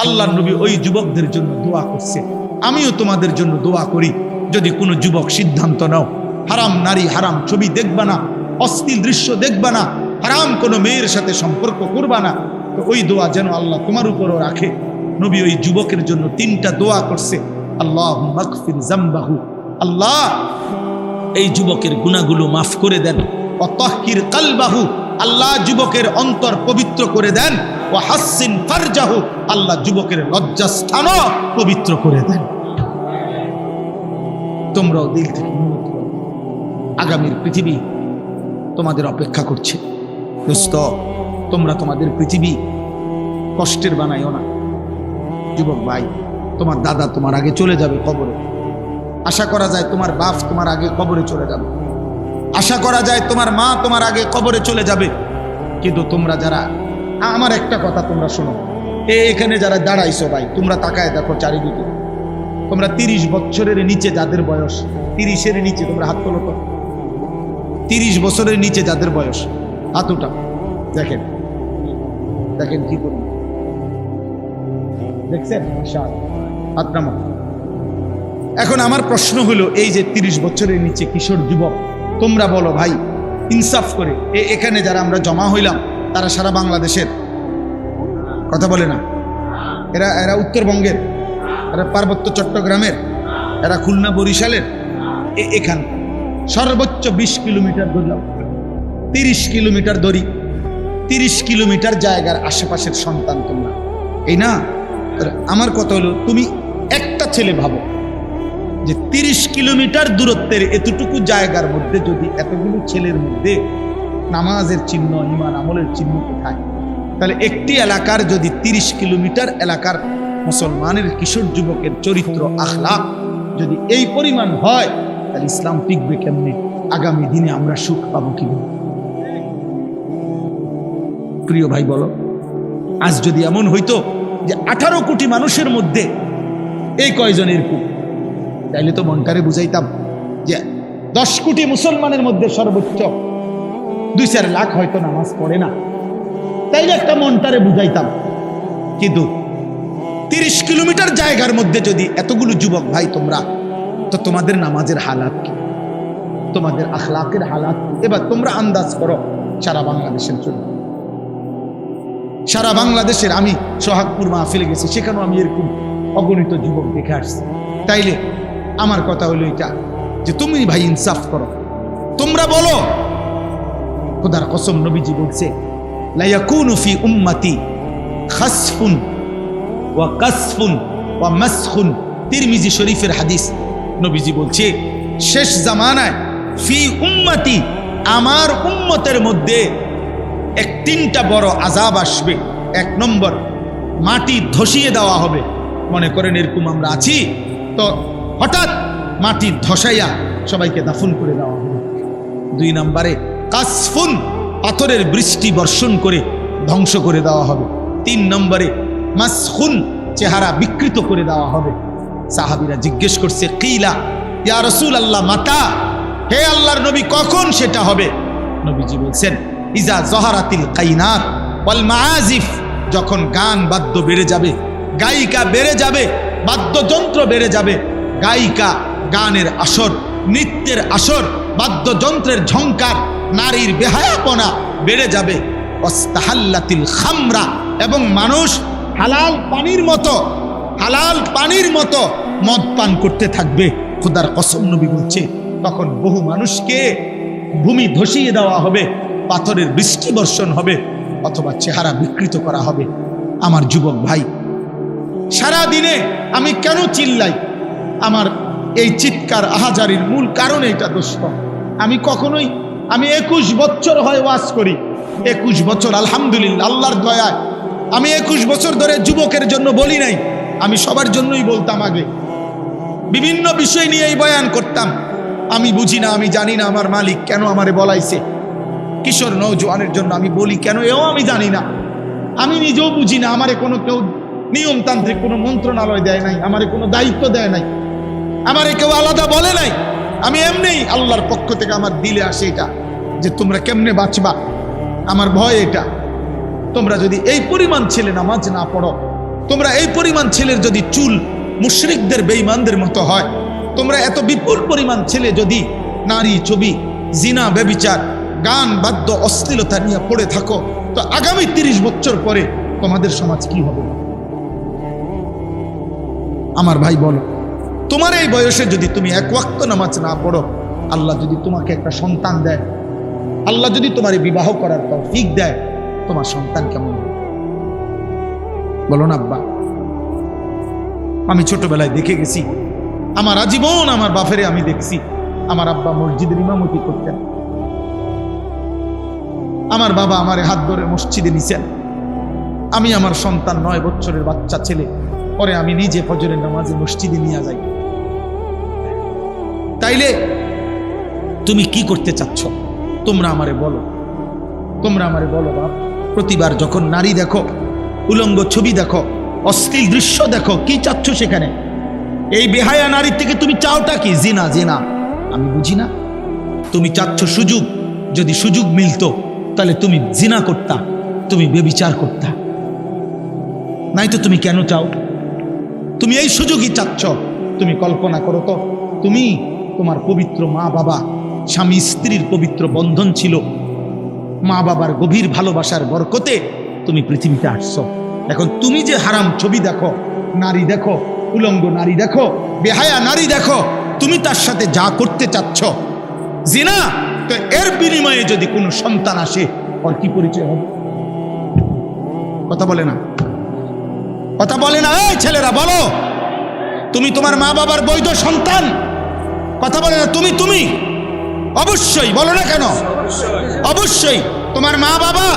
আল্লাহর নবী ওই যুবকদের জন্য দোয়া করছে। আমিও তোমাদের জন্য দোয়া করি, যদি কোনো যুবক সিদ্ধান্ত নাও হারাম নারী হারাম ছবি দেখবা না, অশ্লীল দৃশ্য দেখবা না, হারাম কোনো মেয়ের সাথে সম্পর্ক করবা না, তো ওই দোয়া যেন আল্লাহ তোমার উপরও রাখে। নবী ওই যুবকের জন্য 3টা দোয়া করছে। আল্লাহুম্মা মাগফির যামবাহু, আল্লাহ এই যুবকের গুনাহগুলো মাফ করে দেন। ওয়া তাহহির কলবাহু, আল্লাহ যুবকের অন্তর পবিত্র করে দেন। ওয়া হাসসিন ফারজাহু, আল্লাহ যুবকের লজ্জাস্থানও পবিত্র করে দেন। তোমরাও দিল থেকে নিয়ত করো, আগামীর পৃথিবী তোমাদের অপেক্ষা করছে। দোস্ত, তোমরা তোমাদের পৃথিবী কষ্টের বানাইও না। যুবক ভাই, তোমার দাদা তোমার আগে চলে যাবে কবরে। আশা করা যায় তোমার বাপ তোমার আগে কবরে চলে যাবে। আশা করা যায় তোমার মা তোমার আগে কবরে চলে যাবে। কিন্তু তোমরা যারা, আমার একটা কথা তোমরা শোনো, এখানে যারা দাঁড়াইছো ভাই, তোমরা তাকায় দেখো চারিদিকে। তোমরা 30 বছরের নিচে যাদের বয়স, 30-এর নিচে, তোমরা হাত তোলো তো। 30 বছরের নিচে যাদের বয়স, হাত উঠা। দেখেন দেখেন কি করুন, দেখছেন? হাত নামা। এখন আমার প্রশ্ন হলো, এই যে 30 বছরের নিচে কিশোর যুবক, তোমরা বলো ভাই ইনসাফ করে, এখানে যারা আমরা জমা হইলাম তারা সারা বাংলাদেশের? কথা বলে না। এরা উত্তরবঙ্গের, এরা পার্বত্য চট্টগ্রামের, এরা খুলনা বরিশালের, এখান সর্বোচ্চ 20 কিলোমিটার ধরলাম, 30 কিলোমিটার ধরি, 30 কিলোমিটার জায়গার আশেপাশের সন্তান তোমরা, এই না? আমার কথা হলো, তুমি একটা ছেলে ভাবো যে 30 কিলোমিটার দূরত্বের এতটুকু জায়গার মধ্যে যদি এতগুলো ছেলের মধ্যে নামাজের চিহ্ন, ঈমান আমলের চিহ্ন কোথায়? তাহলে একটি এলাকার যদি 30 কিলোমিটার এলাকার মুসলমানের কিশোর যুবকের চরিত্র আখলাক যদি এই পরিমাণ হয়, তাহলে ইসলাম টিকবে কেমনে? আগামী দিনে আমরা সুখ পাবো কিভাবে? প্রিয় ভাই বলো, আজ যদি এমন হইতো যে 18 কোটি মানুষের মধ্যে এই কয়জন এরকম, তাইলে তো মনটারে বুঝাইতাম যে 10 কোটি মুসলমানের মধ্যে সর্বোচ্চ 2-4 লাখ হয়তো নামাজ পড়ে না, তাইলে একটা মনটারে বুঝাইতাম। কিন্তু 30 কিলোমিটার জায়গার মধ্যে যদি এতগুলো যুবক ভাই তোমরা, তো তোমাদের নামাজের হালাত কি, তোমাদের আখলাকের হালাত কি? এবার তোমরা আন্দাজ করো সারা বাংলাদেশের জন্য। সারা বাংলাদেশের, আমি সোহাগপুর মাহফিলে গেছি, সেখানেও আমি এরকম অগণিত যুবক দেখে আসছি। তাইলে আমার কথা হলো এটা যে তুমি ভাই ইনসাফ করো, তোমরা বলো। খোদার কসম, নবীজি বলছে লা ইয়াকুনু ফি উম্মতি খাসফুন ওয়া কাসফুন ওয়া মাসখুন, তিরমিজি শরীফের হাদিস। নবীজি বলছে শেষ জামানায় ফি উম্মতি, আমার উম্মতের মধ্যে 3টা বড় আযাব আসবে। 1 নম্বর, মাটি ধসিয়ে দেওয়া হবে। মনে করেন এরকম আমরা আছি, তো হঠাৎ মাটি ধসাইয়া সবাইকে দাফন করে দেওয়া হবে। 2 নম্বরে কাসফুন, পাথরের বৃষ্টি বর্ষণ করে ধ্বংস করে দেওয়া হবে। 3 নম্বরে মাসখুন, চেহারা বিকৃত করে দেওয়া হবে। সাহাবীরা জিজ্ঞেস করছে, কিলা ইয়া রাসূলুল্লাহ মাতা, হে আল্লাহর নবী কখন সেটা হবে? নবীজি বলছেন ইজা জহারাতিল কাইনাত ওয়াল মাআজিফ, যখন গান বাদ্য বেড়ে যাবে, গায়িকা বেড়ে যাবে, বাদ্যযন্ত্র বেড়ে যাবে, গায়িকা, গানের আসর, নৃত্যের আসর, বাদ্যযন্ত্রের ঝংকার, নারীর বেহায়াপনা বেড়ে যাবে। ওয়াস্তাহাল্লাতিল খামরা, এবং মানুষ হালাল পানির মতো মদ পান করতে থাকবে। খোদার কসম, নবী বলছে তখন বহু মানুষকে ভূমি ধসিয়ে দেওয়া হবে, পাথরের বৃষ্টি বর্ষণ হবে, অথবা চেহারা বিকৃত করা হবে। আমার যুবক ভাই, সারা দিনে আমি কেন চিল্লাই? আমার এই চিৎকার আহাজারির মূল কারণ এটা দোস্ত। আমি 21 বছর হয় ওয়াজ করি, 21 বছর আলহামদুলিল্লাহ, আল্লাহর দয়ায় আমি 21 বছর ধরে যুবকের জন্য বলি নাই। আমি সবার জন্যই বলতাম, আগে বিভিন্ন বিষয় নিয়েই বয়ান করতাম। আমি বুঝি না, আমি জানি না আমার মালিক কেন আমারে বলাইছে। কিশোর নওজোয়ানের জন্য আমি বলি কেন, এও আমি জানি না। আমি নিজেও বুঝি না, আমারে কোনো কেউ নিয়মতান্ত্রিক কোনো মন্ত্রণালয় দেয় নাই, আমারে কোনো দায়িত্ব দেয় নাই, আমারে কেউ আলাদা বলে নাই। আমি এমনিই আল্লাহর পক্ষ থেকে আমার দিলে আসে এটা যে তোমরা কেমনে বাঁচবা, আমার ভয় এটা। তোমরা যদি এই পরিমাণ ছেলে নামাজ না পড়ো, তোমরা এই পরিমাণ ছেলের যদি চুল মুশরিকদের বেঈমানদের মতো হয়, তোমরা এত বিপুল পরিমাণ ছেলে যদি নারী, ছবি, জিনা, ব্যভিচার, গান, বাদ্য, অশ্লীলতা নিয়ে পড়ে থাকো, তো আগামী 30 বছর পরে তোমাদের সমাজ কি হবে? আমার ভাই বলো, তোমার এই বয়সে যদি তুমি এক ওয়াক্ত নামাজ না পড়ো, আল্লাহ যদি তোমাকে একটা সন্তান দেয়, আল্লাহ যদি তোমার বিবাহ করার তৌফিক দেয়, তোমার সন্তান কেমন হবে? বলো না আব্বা। আমি ছোটবেলায় দেখে গেছি, আমার আজীবন আমার বাপেরে আমি দেখছি, আমার আব্বা মসজিদের ইমামতি করতেন, আমার বাবা আমারে হাত ধরে মসজিদে নিছেন। আমি আমার সন্তান 9 বছরের বাচ্চা ছেলে, পরে আমি নিজে ফজরের নামাজে মসজিদে নিয়ে যাই। তাইলে তুমি কি করতে চাচ্ছ? তোমরা আমারে বলো, তোমরা আমারে বলো বাপ। প্রতিবার যখন নারী দেখো, উলঙ্গ ছবি দেখো, অশ্লীল দৃশ্য দেখো, কি চাচ্ছ সেখানে? এই বেহায়া নারীর থেকে তুমি চাওটা কি? জিনা। জিনা আমি বুঝি না। তুমি চাচ্ছ সুযোগ, যদি সুযোগ মিলতো তাহলে তুমি জিনা করতা, তুমি ব্যভিচার করতা। নাই তো তুমি কেন চাও? তুমি এই সুযোগই চাচ্ছ। তুমি কল্পনা করো তো, তুমি, তোমার পবিত্র মা বাবা, স্বামী স্ত্রীর পবিত্র বন্ধন ছিল, মা বাবার গভীর ভালোবাসার বরকতে তুমি পৃথিবীতে আসছো। এখন তুমি যে হারাম ছবি দেখো, নারী দেখো, উলঙ্গ নারী দেখো, বেহায়া নারী দেখো, তুমি তার সাথে যা করতে চাচ্ছ জিনা, তো এর বিনিময়ে যদি কোনো সন্তান আসে, ওর কি পরিচয় হবে? কথা বলে না, কথা বলে না। এই ছেলেরা বলো, তুমি তোমার মা বাবার বৈধ সন্তান? কথা বলে না। তুমি অবশ্যই বলো না কেন? অবশ্যই তোমার মা বাবা,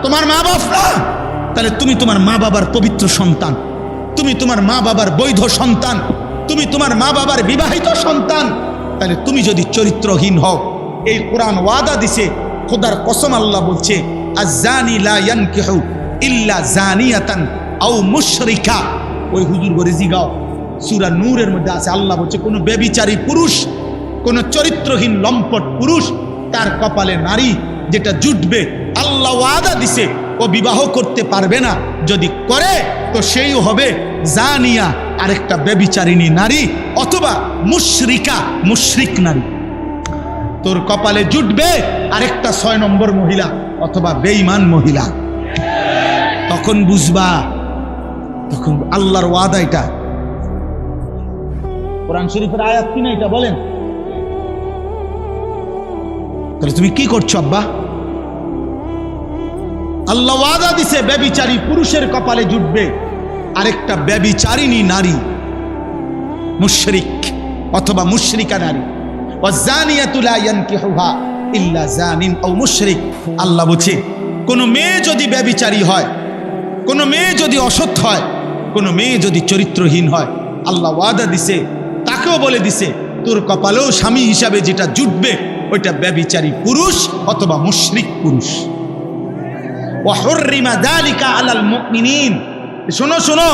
তোমার মা বাবা, তাহলে তুমি তোমার মা বাবার পবিত্র সন্তান, তুমি তোমার মা বাবার বৈধ সন্তান, তুমি তোমার মা বাবার বিবাহিত সন্তান। তাহলে তুমি যদি চরিত্রহীন হও, এই কোরআন ওয়াদা দিছে, খোদার কসম আল্লাহ বলছে, আয-জানি লা ইয়ানকিহু ইল্লা জানিয়াতান আও মুশরিকা। ওই হুজুর করে জিগাও, সূরা নূরের মধ্যে আছে, আল্লাহ বলছে কোন ব্যভিচারী পুরুষ, কোন চরিত্রহীন লম্পট পুরুষ, তার কপালে নারী যেটা জুটবে, আল্লাহ ওয়াদা দিছে ও বিবাহ করতে পারবে না। যদি করে তো সেই হবে জানিয়া, আরেকটা ব্যভিচারিণী নারী, অথবা মুশরিকা, মুশরিক নারী। তোর কপালে জুটবে আরেকটা 6 নম্বর মহিলা, অথবা বেঈমান মহিলা। তখন বুঝবা, তখন আল্লাহর ওয়াদা। এটা কোরআন শরীফের আয়াত কিনা এটা বলেন? তাহলে তুমি কি করছো আব্বা? আল্লাহ ওয়াদা দিছে ব্যভিচারী পুরুষের কপালে জুটবে আরেকটা ব্যভিচারিণী নারী, মুশরিক অথবা মুশরিকা নারী। ওয়াজানিয়াতু লা ইয়ানকিহুহা ইল্লা জানিন আও মুশরিক। আল্লাহ বলছে কোন মেয়ে যদি ব্যভিচারী হয়, কোন মেয়ে যদি অসৎ হয়, কোন মেয়ে যদি চরিত্রহীন হয়, আল্লাহ ওয়াদা দিছে, তাকেও বলে দিছে তোর কপালেও স্বামী হিসাবে যেটা জুটবে ওইটা ব্যভিচারী পুরুষ অথবা মুশরিক পুরুষ। ওয়া হুররিমা যালিকা আলাল মুমিনিন। শোনো শোনো,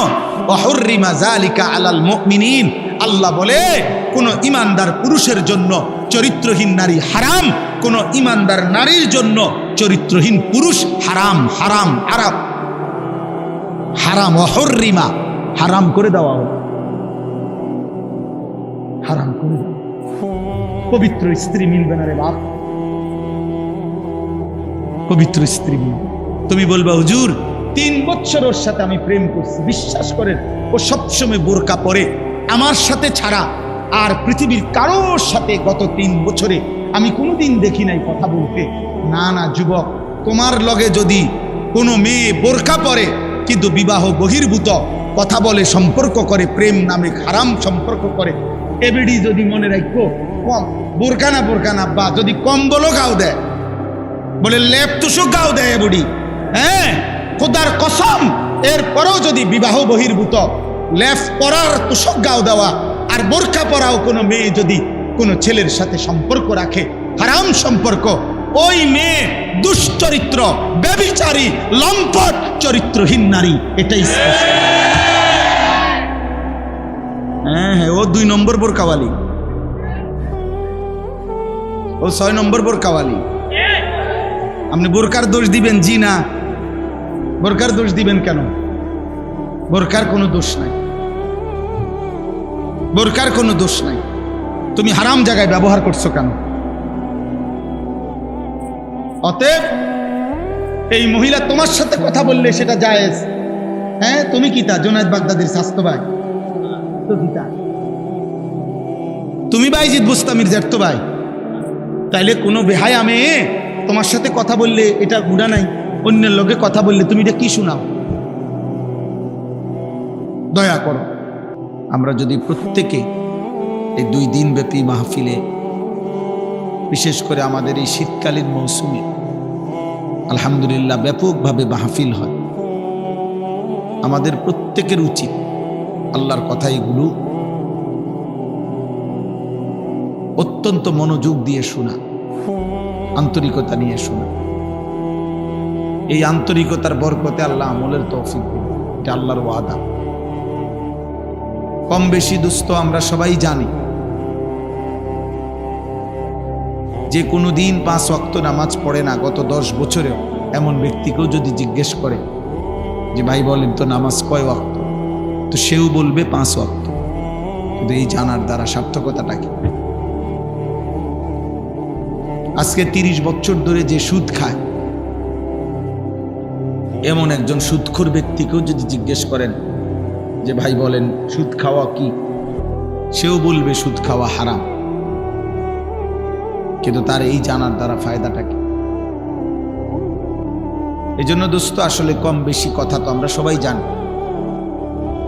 ওয়া হুররিমা যালিকা আলাল মুমিনিন। আল্লাহ বলে কোন ইমানদার পুরুষের জন্য চরিত্রহীন নারী হারাম, কোন ইমানদার নারীর জন্য চরিত্রহীন পুরুষ হারাম। হারাম হারাম হারাম, ওয়া হুররিমা, হারাম করে দেওয়া হলো, হারাম করে দেওয়া। পবিত্র স্ত্রী মিলবে না রে বাপ, পবিত্র স্ত্রী মিলবে। তুমি বলবা হুজুর 3 বছর ওর সাথে আমি প্রেম করছি, বিশ্বাস করেন ও সবসময় বোরকা পরে, আমার সাথে ছাড়া আর পৃথিবীর কারোর সাথে গত 3 বছরে আমি কোনোদিন দেখি নাই কথা বলতে। না না যুবক, তোমার লগে যদি কোনো মেয়ে বোরকা পরে কিন্তু বিবাহ বহির্ভূত কথা বলে, সম্পর্ক করে, প্রেম নামে হারাম সম্পর্ক করে, এবিডি যদি মনে রাখো কম বোরকা না বা যদি কম্বলও গাও দেয়, বলে লেপ তুষক গাও দেয় বুড়ি, হ্যাঁ খোদার কসম, এরপরেও যদি বিবাহ বহির্ভূত লেপ পরার তুষক গাও দেওয়া আর বোরকা পরাও কোনো মেয়ে যদি কোনো ছেলের সাথে সম্পর্ক রাখে, হারাম সম্পর্ক, ওই মেয়ে দুশ্চরিত্র, ব্যভিচারী, লম্পট, চরিত্রহীন নারী। এটাই স্পষ্ট। হ্যাঁ হ্যাঁ, ও 2 নম্বর বোরকাওয়ালি, ও 6 নম্বর বোরকাওয়ালি। আপনি বোরকার দোষ দিবেন? জি না, বোরকার দোষ দিবেন কেন? বোরকার কোনো দোষ নাই, বোরকার কোনো দোষ নাই। তুমি হারাম জায়গায় ব্যবহার করছো কেন? অতএব এই মহিলা তোমার সাথে কথা বললে সেটা জায়েজ। হ্যাঁ, তুমি কি তা জুনায়েদ বাগদাদির স্বাস্থ্য ভাই? তো কি তা তুমি বাইজিদ বুস্তামির জ্যাঠতো ভাই? তাইলে কোনো বেহায়া মেয়ে তোমার সাথে কথা বললে এটা গুণা নাই, অন্যের লোকে কথা বললে তুমি এটা কি শোনাও? দয়া করো। আমরা যদি প্রত্যেকে এই 2 দিন ব্যাপী মাহফিলে, বিশেষ করে আমাদের এই শীতকালীন মৌসুমে আলহামদুলিল্লাহ ব্যাপকভাবে মাহফিল হয়, আমাদের প্রত্যেকের উচিত আল্লাহর কথা এগুলো অত্যন্ত মনোযোগ দিয়ে শোনা, আন্তরিকতা নিয়ে শোনা। এই আন্তরিকতার বরকতে আল্লাহ আমলের তৌফিক দিবেন, এটা আল্লাহর ওয়াদা। কম বেশি দোস্ত আমরা সবাই জানি যে কোনো দিন 5 ওয়াক্ত নামাজ পড়ে না গত 10 বছরেও এমন ব্যক্তিকেও যদি জিজ্ঞেস করে যে ভাই বলেন তো নামাজ কয় ওয়াক্ত, তো সেও বলবে 5 ওয়াক্ত। কিন্তু এই জানার দ্বারা সার্থকতাটা কি? আজকে 30 বছর ধরে যে সুদ খায় এমন একজন সুদখোর ব্যক্তিকেও যদি জিজ্ঞেস করেন যে ভাই বলেন সুদ খাওয়া কি, সেও বলবে সুদ খাওয়া হারাম। কিন্তু তার এই জানার দ্বারা ফায়দাটা কি? এই জন্য দোস্ত আসলে কম বেশি কথা তো আমরা সবাই জানি,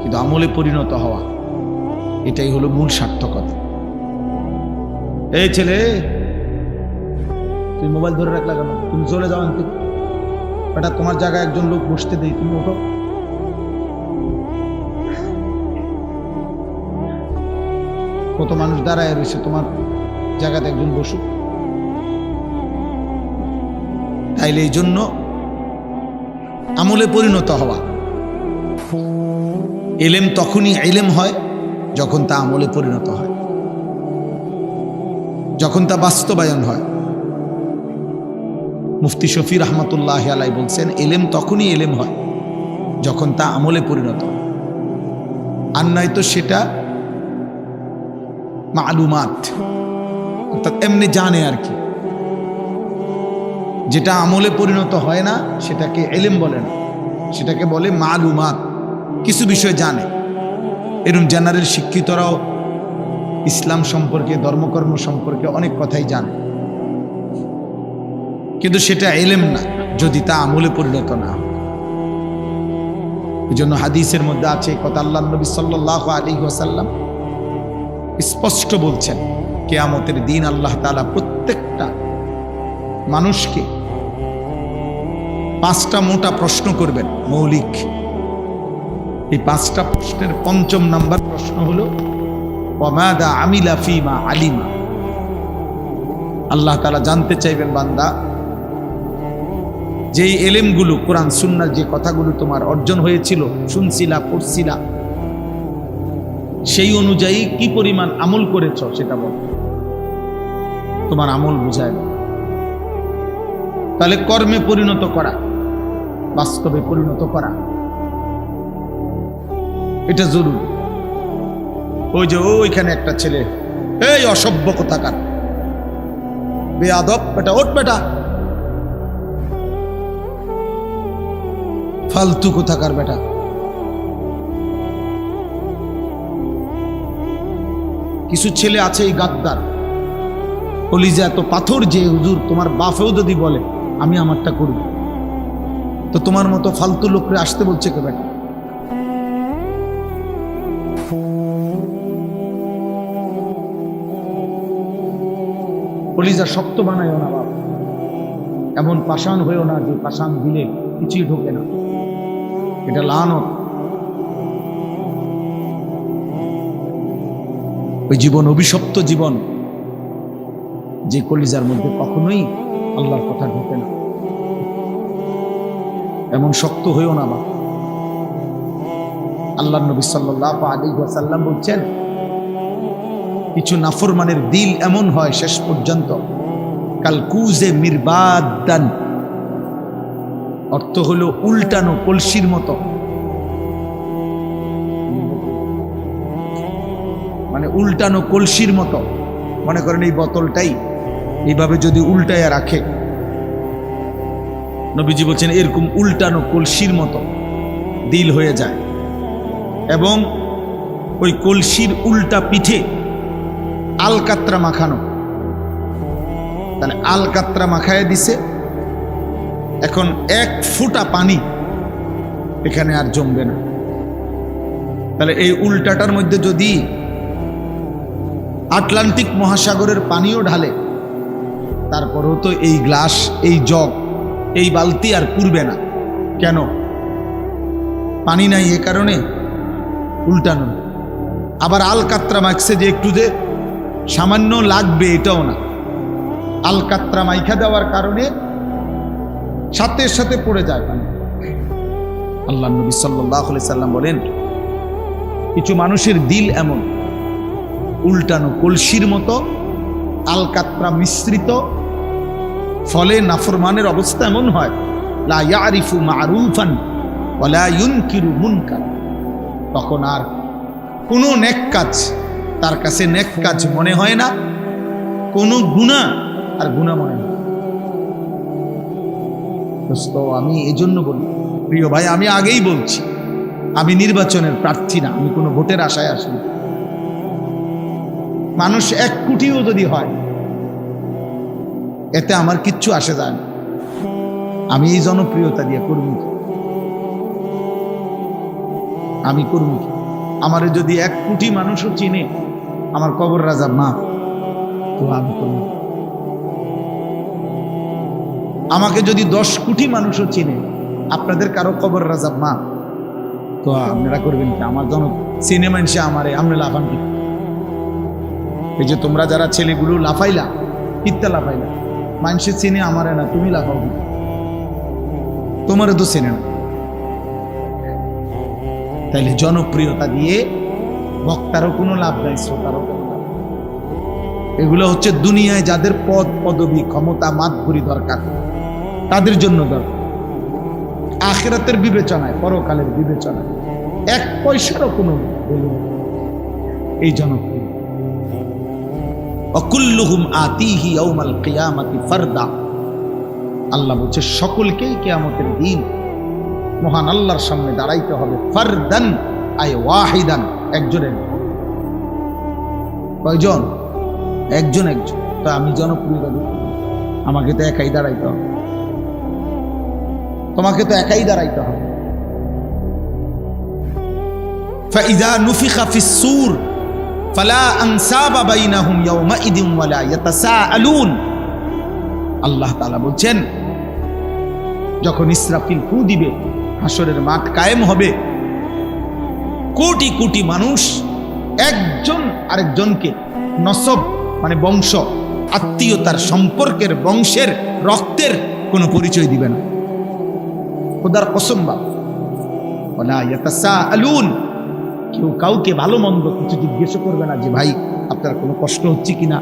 কিন্তু আমলে পরিণত হওয়া এটাই হলো মূল সার্থকতা। এই ছেলে, তুমি মোবাইল ধরে রাখলা কেন? তুমি চলে যাও আনতে। বেটা তোমার জায়গায় একজন লোক বসতে দেই, তুমি ওঠো। কত মানুষ দাঁড়ায় রয়েছে, তোমার জায়গাতে একজন বসুক। তাইলে এই জন্য আমলে পরিণত হওয়া, ইলম তখনই ইলম হয় যখন তা আমলে পরিণত হয়, যখন তা বাস্তবায়ন হয়। মুফতি শফি রহমতুল্লাহ আলাই বলছেন ইলম তখনই ইলম হয় যখন তা আমলে পরিণত হয়, আর নয়তো সেটা মালুমাত, অর্থাৎ এমনি জানে আর কি। যেটা আমলে পরিণত হয় না সেটাকে ইলম বলে না, সেটাকে বলে মালুমাত, কিছু বিষয় জানে। এরকম জেনারেল শিক্ষিতরাও ইসলাম সম্পর্কে, ধর্মকর্ম সম্পর্কে অনেক কথাই জানে, কিন্তু সেটা ইলম না যদি তা আমলে পরিণত না হয়। এই জন্য হাদিসের মধ্যে আছে কথা, আল্লাহ নবী সাল্লাল্লাহু আলাইহি ওয়াসাল্লাম স্পষ্ট বলছেন কিয়ামতের দিন আল্লাহ তাআলা প্রত্যেকটা মানুষকে 5টা মোটা প্রশ্ন করবেন, মৌলিক। এই 5টা প্রশ্নের 5ম নাম্বার প্রশ্ন হলো ওয়ামাদা আমিলা ফিমা আলিমা। আল্লাহ তাআলা জানতে চাইবেন বান্দা, যেই এলেমগুলো কোরআন সুন্নাহর যে কথাগুলো তোমার অর্জন হয়েছিল, শুনছিলা, পড়ছিলা, সেই অনুযায়ী কি পরিমাণ আমল করেছ সেটা বল। তোমার আমল বুঝায় না। তাহলে কর্মে পরিণত করা, বাস্তবে পরিণত করা, এটা জরুরি। ওই যে ওইখানে একটা ছেলে, এই অসভ্য কোথাকার, বেয়াদব বেটা, ওঠ বেটা, ফালতু কোথাকার বেটা। কিছু ছেলে আছে এই গাদ্দার, কলিজা এত পাথর যে হুজুর তোমার বাপেও যদি বলে আমি আমারটা করব, তো তোমার মতো ফালতু লোকরে আসতে বলছে কে বেটা? কলিজা শক্ত বানায়ও না বাপ, এমন পাষাণ হয়েও না যে পাষাণ দিলে কিছুই ঢোকে না, এটা লানত। ওই জীবন অভিশপ্ত জীবন, যে কলিজার মধ্যে কখনোই আল্লাহর কথা ঢোকে না। এমন শক্ত হয়েও না বাপ। আল্লাহর নবী সাল্লাল্লাহু আলাইহি ওয়াসাল্লাম বলছেন কিছু নাফরমানের দিল এমন হয় শেষ পর্যন্ত কালকুজে মিরবাদান, অর্থ হলো উল্টানো কলসির মতো। মানে উল্টানো কলসির মতো। মনে করেন এই বোতলটাই এইভাবে যদি উল্টাইয়া রাখে, নবীজি বলছেন এরকম উল্টানো কলসির মতো দিল হয়ে যায়, এবং ওই কলসির উল্টা পিঠে আলকাত্রা মাখানো। তাহলে আলকাত্রা মাখায় দিছে, এখন 1 ফোঁটা পানি এখানে আর জমবে না। তাহলে এই উল্টাটার মধ্যে যদি আটলান্টিক মহাসাগরের পানিও ঢালে, তারপরেও তো এই গ্লাস, এই জগ, এই বালতি আর পুরবে না। কেন? পানি নাই, এ কারণে উল্টানো। আবার আলকাত্রা মাখছে যে একটু যে সামান্য লাগবে, এটাও না। আলকাত্রা মাইখা দেওয়ার কারণে সাথে সাথে পড়ে যায় পানি। আল্লাহ নবী সাল্লাল্লাহু আলাইহি সাল্লাম বলেন, কিছু মানুষের দিল এমন উল্টানো কলসির মতো, আলকাত্রা মিশ্রিত, ফলে নাফরমানের অবস্থা এমন হয়, লা ইয়ারিফু মারুফান ওয়া লা ইউনকিরু মুনকার। তখন আর কোনো নেক কাজ তার কাছে নেক কাজ মনে হয় না, কোনো গুনাহ আর গুনাহ মনে হয় না। দোস্ত, আমি এই জন্য বলি, প্রিয় ভাই, আমি আগেই বলছি, আমি নির্বাচনের প্রার্থী না, আমি কোনো ভোটের আশায় আসি। মানুষ 1 কোটিও যদি হয়, এতে আমার কিচ্ছু আসে যায় না। আমি এই জনপ্রিয়তা দিয়ে করব কি? আমি করব কি? আমারে যদি 1 কোটি মানুষও চিনে, আমার কবর রাজা মা, তো আমি করব। আমাকে যদি 10 কোটি মানুষও চিনে, আপনাদের কারো কবর রাজা মা, তো আপনারা করবেন কি? আমার জন চিনে মানুষে আমারে, আপনি লাফান কি? এই যে তোমরা যারা ছেলেগুলো লাফাইলা, কিত্তা লাফাইলা, মানুষে চিনে আমারে না, তুমি লাফাও কি? তোমারও তো চেনে না। তাইলে জনপ্রিয়তা দিয়ে বক্তারও কোনো লাভ নাই, শ্রোতারও কোনো লাভ। এগুলো হচ্ছে দুনিয়ায় যাদের পদ পদবি ক্ষমতা মাতবরি দরকার, তাদের জন্য দরকার। আখিরাতের বিবেচনায়, পরকালের বিবেচনায় 1 পয়সারও কোনো ভ্যালু নেই এই জনপ্রিয়। অকুল্লুহুম আতিহি ইয়াউমাল কিয়ামাতি ফারদা। আল্লাহ বলছে সকলকেই কিয়ামতের দিন মহান আল্লাহর সামনে দাঁড়াইতে হবে, ফারদান আই ওয়াহিদান, একজনের। কয়জন? একজন একজন। তো আমি জনপ্রিয়তা দিই, আমাকে তো একাই দাঁড়াইতে হবে, তোমাকে তো একাই দাঁড়াইতে হবে। ফাইযা নুফিখা ফিস-সূর ফালা আনসাবা বাইনাহুম ইয়াওমাইদিন ওয়ালা ইয়াতাসাআলুন। আল্লাহ তাআলা বলছেন, যখন ইসরাফিল ফু দিবে, হাসরের মাঠ কায়েম হবে, কোটি কোটি মানুষ একজন আরেকজনকে নসব মানে বংশ, আত্মীয়তার, সম্পর্কের, বংশের, রক্তের কোনো পরিচয় দিবে না। খোদার কসম, ওয়ালা ইয়াতাসাআলুন, কেউ কাউকে ভালো মন্দ কিছু জিজ্ঞেস করবে না যে ভাই আপনার কোনো কষ্ট হচ্ছে কিনা,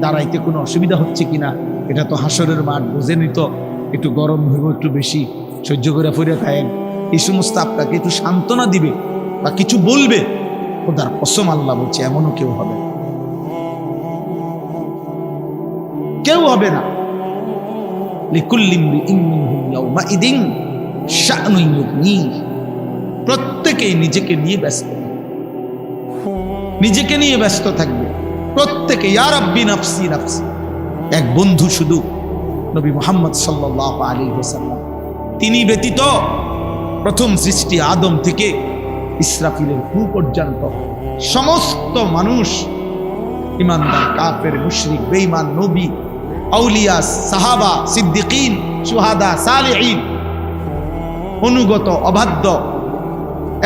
দাঁড়াইতে কোনো অসুবিধা হচ্ছে কিনা। এটা তো হাসরের মাঠ, বোঝেনি তো, একটু গরম হইব, একটু বেশি সহ্য করে ফিরে খায়েন, এই সমস্ত আপনাকে একটু সান্ত্বনা দিবে বা কিছু বলবে। খোদার কসম আল্লাহ বলছে, এমনও কেউ হবে না, কেউ হবে না। লিকুল্লি ইমরিইন মিনহুম ইয়াওমাইদিন শা'নুন ইউগনিহ। প্রত্যেকেই নিজেকে নিয়ে ব্যস্ত, নিজেকে নিয়ে ব্যস্ত থাকবে প্রত্যেকে। ইয়া রাব্বি নাফসি নাফসি। এক বন্ধু শুধু নবী মুহাম্মদ সাল্লাল্লাহু আলাইহি ওয়াসাল্লাম, তিনি ব্যতীত প্রথম সৃষ্টি আদম থেকে ইসরাফিলের ফু পর্যন্ত সমস্ত মানুষ, ইমানদার, কাফের, মুশরিক, বেঈমান, নবী, আউলিয়া, সাহাবা, সিদ্দিকিন, শুহাদা, সালেহিন, অনুগত, অবাধ্য,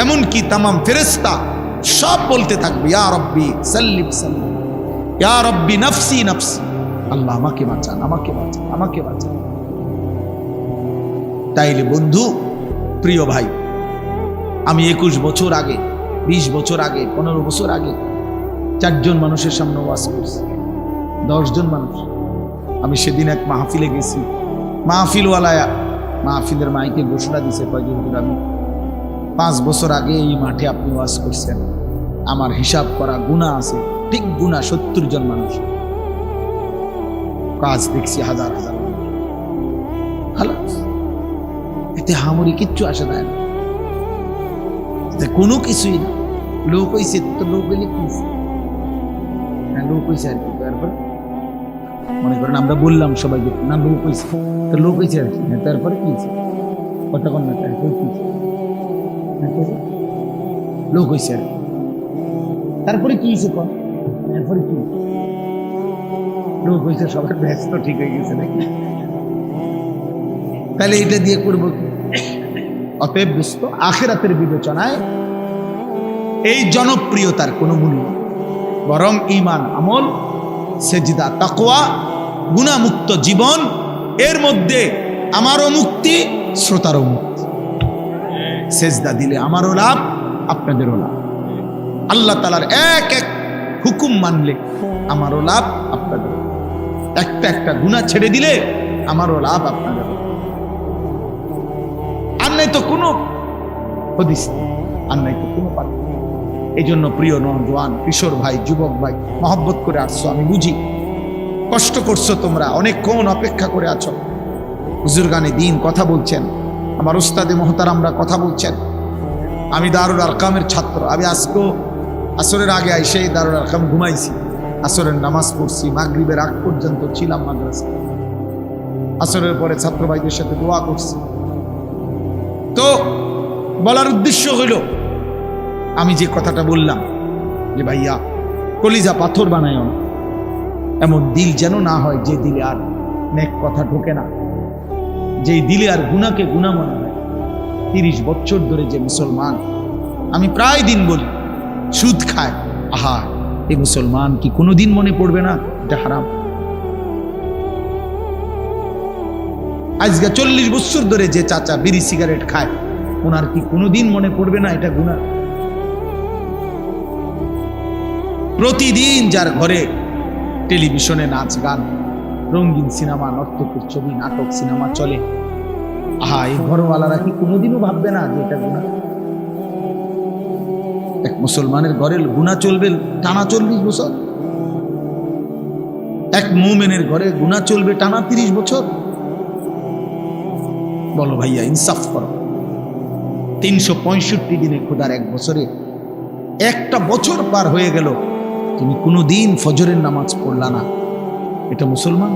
এমনকি তামাম ফেরেশতা সব বলতে থাকবে, ইয়া রব্বি সাল্লিম সাল্লিম, ইয়া রব্বি নাফসি নাফসি। আল্লাহ আমাকে বাঁচান, আমাকে বাঁচান, আমাকে বাঁচান। তাইলে বন্ধু, প্রিয় ভাই, আমি 21 বছর আগে, 20 বছর আগে, 15 বছর আগে 4 জন মানুষের সামনে ওয়াজ করছি, 10 জন মানুষ। আমি সেদিন এক মাহফিলে গেছি, মাহফিলওয়ালায়া মাহফিলের মাইকে ঘোষণা দিছে, কয়েকজন, আমি 5 বছর আগে এই মাঠে আপনি ওয়াজ করছেন, আমার হিসাব করা গুনাহ আছে ঠিক গুনাহ 70 জন মানুষ, কাজ দেখছি হাজার হাজার মানুষ। খালাস, এতে হামুরি কিচ্ছু আসে না, এতে কোনো কিছুই না। লোক হইছে তো লোক হইলে কি হইছে? হ্যাঁ, লোক হইছে আর কি। তারপর মনে করেন আমরা বললাম সবাইকে না লোক হইছে, তো লোক হইছে আর কি। তারপরে কি হয়েছে? কথা কন না, তারপরে কি হয়েছে? লোক হইছে আর কি। তারপরে কি হয়েছে কন? তারপরে কি লোক হইছে, সবার ব্যস্ত ঠিক হয়ে গেছে নাকি? তাহলে এটা দিয়ে করবো কি? অতএব দোস্ত, আখিরাতের বিবেচনায় এই জনপ্রিয়তার কোনো মূল্য নেই, বরং ঈমান, আমল, সেজদা, তাকওয়া, গুনাহমুক্ত জীবন, এর মধ্যে আমারও মুক্তি, শ্রোতারও মুক্তি। সেজদা দিলে আমারও লাভ, আপনাদেরও লাভ। আল্লাহ তাআলার এক এক হুকুম মানলে আমারও লাভ, আপনাদেরও। একটা একটা গুনাহ ছেড়ে দিলে আমারও লাভ, আপনাদেরও। আর নাই তো কোনো হদিস নেই, আর নাই তো কোনো পাঠ। এই জন্য প্রিয় নওজোয়ান, কিশোর ভাই, যুবক ভাই, মহব্বত করে আসছো, আমি বুঝি কষ্ট করছো তোমরা, অনেকক্ষণ অপেক্ষা করে আছো। বুজুর্গানে দিন কথা বলছেন, আমার উস্তাদে মুহতারামরা কথা বলছেন। আমি দারুল আরকামের ছাত্র, আমি আজকেও আসরের আগে আইসে দারুল আরকাম ঘুমাইছি, আসরের নামাজ পড়ছি, মাগরিবের আগ পর্যন্ত ছিলাম মাদ্রাসায়, আসরের পরে ছাত্র ভাইদের সাথে দোয়া করছি। তো বলার উদ্দেশ্য হইল, আমি যে কথাটা বললাম যে ভাইয়া কলিজা পাথর বানায় না, এমন দিল যেন না হয় যে দিলে আর নেক কথা ঢোকে না, যেই দিলে আর গুনাহকে গুনাহ মনে হয়। 30 বছর ধরে যে মুসলমান, আমি প্রায় দিন বলি, সুদ খায়, আহা এই মুসলমান কি কোনোদিন মনে পড়বে না এটা হারাম? আজকে 40 বছর ধরে যে চাচা বিড়ি সিগারেট খায়, ওনার কি কোনোদিন মনে পড়বে না এটা গুনাহ? প্রতিদিন যার ঘরে টেলিভিশনে নাচ গান, রঙিন সিনেমা, নর্তকীর ছবি, নাটক, সিনেমা চলে, আহা এই ঘরওয়ালারা কি কোনোদিনও ভাববে না যে এটা গুনাহ? এক মুসলমানের ঘরে গুনাহ চলবে টানা 40 বছর, এক মুমিনের ঘরে গুনাহ চলবে টানা 30 বছর। বলো ভাইয়া, ইনসাফ করো। 365 দিনে খোদার এক বছরে একটা বছর পার হয়ে গেল, তুমি কোনোদিন ফজরের নামাজ পড়লা না, এটা মুসলমান?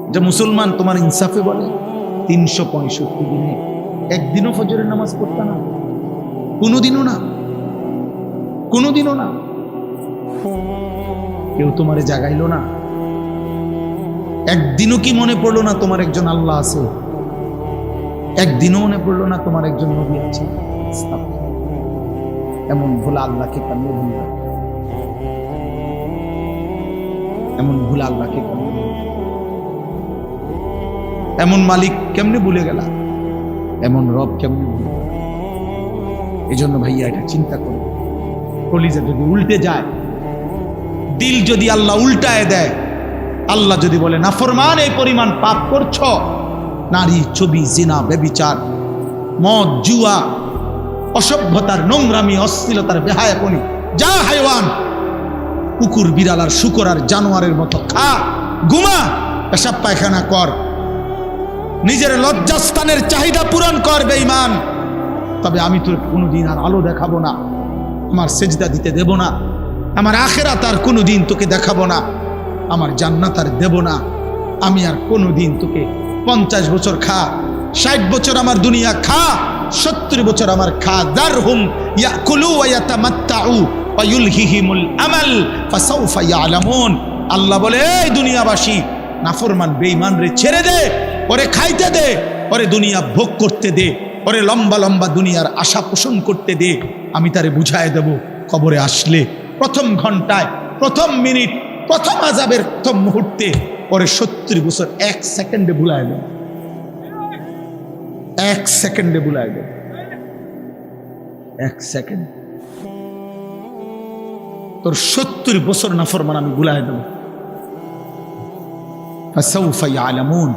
এটা মুসলমান তোমার ইনসাফে বলে? 365 দিনে একদিনও ফজরের নামাজ পড়তা না, কোনোদিনও না, কোনোদিনও না। কেউ তোমারে জাগাইলো না? একদিনও কি মনে পড়লো না তোমার একজন আল্লাহ আছে? একদিনও মনে পড়লো না তোমার একজন নবী আছে? এমন ভুল আল্লাহকে কেমনে ভুলবা? এমন ভুল আল্লাহকে কেমনে ভুলবা? এমন মালিক কেমনে ভুলে গেলা? এমন রব কেমনে ভুলে গেলা? এই জন্য ভাইয়া এটা চিন্তা করো। কলিজা যদি উল্টে যায়, দিল যদি আল্লাহ উল্টায় দেয়, আল্লাহ যদি বলে নাফরমান এই পরিমাণ পাপ করছ, নারী, ছবি, জিনা, ব্যভিচার, মদ, জুয়া, অসভ্যতার নোংরামি, অশ্লীলতার বেহায়াপনি, যা হাইওয়ান, কুকুর, বিড়াল আর শুকর আর জানোয়ারের মতো খা, ঘুমা, পেশাব পায়খানা কর, নিজের লজ্জাস্থানের চাহিদা পূরণ কর বেঈমান, তবে আমি তোর কোনোদিন আর আলো দেখাবো না, আমার সেজদা দিতে দেব না, আমার আখিরাত আর কোনোদিন তোকে দেখাবো না, আমার জান্নাত আর দেব না, আমি আর কোনোদিন তোকে 50 বছর খা, 60 বছর আমার দুনিয়া খা, 70 বছর আমার খা, দারহুম ইয়াকুলু ওয়া ইয়াতামাত্তাউ ওয়া ইউলহিহিমুল আমাল ফাসাউফা ইয়ালামুন। আল্লাহ বলে, এই দুনিয়াবাসী, নাফরমান বেঈমান রে ছেড়ে দে, ওরে খাইতে দে, ওরে দুনিয়া ভোগ করতে দে, ওরে লম্বা লম্বা দুনিয়ার আশা পোষণ করতে দে, আমি তারে বুঝায় দেব কবরে আসলে প্রথম ঘন্টায়, প্রথম মিনিট, প্রথম আযাবের প্রথম মুহূর্তে ওরে 70 বছর 1 সেকেন্ডে ভুলায় দেব, 1 সেকেন্ডে ভুলায় দেব, 1 সেকেন্ড। তোর 70 বছর নাফরমান আমি ভুলায় দেব। ফাসাউফা ইয়ালামুন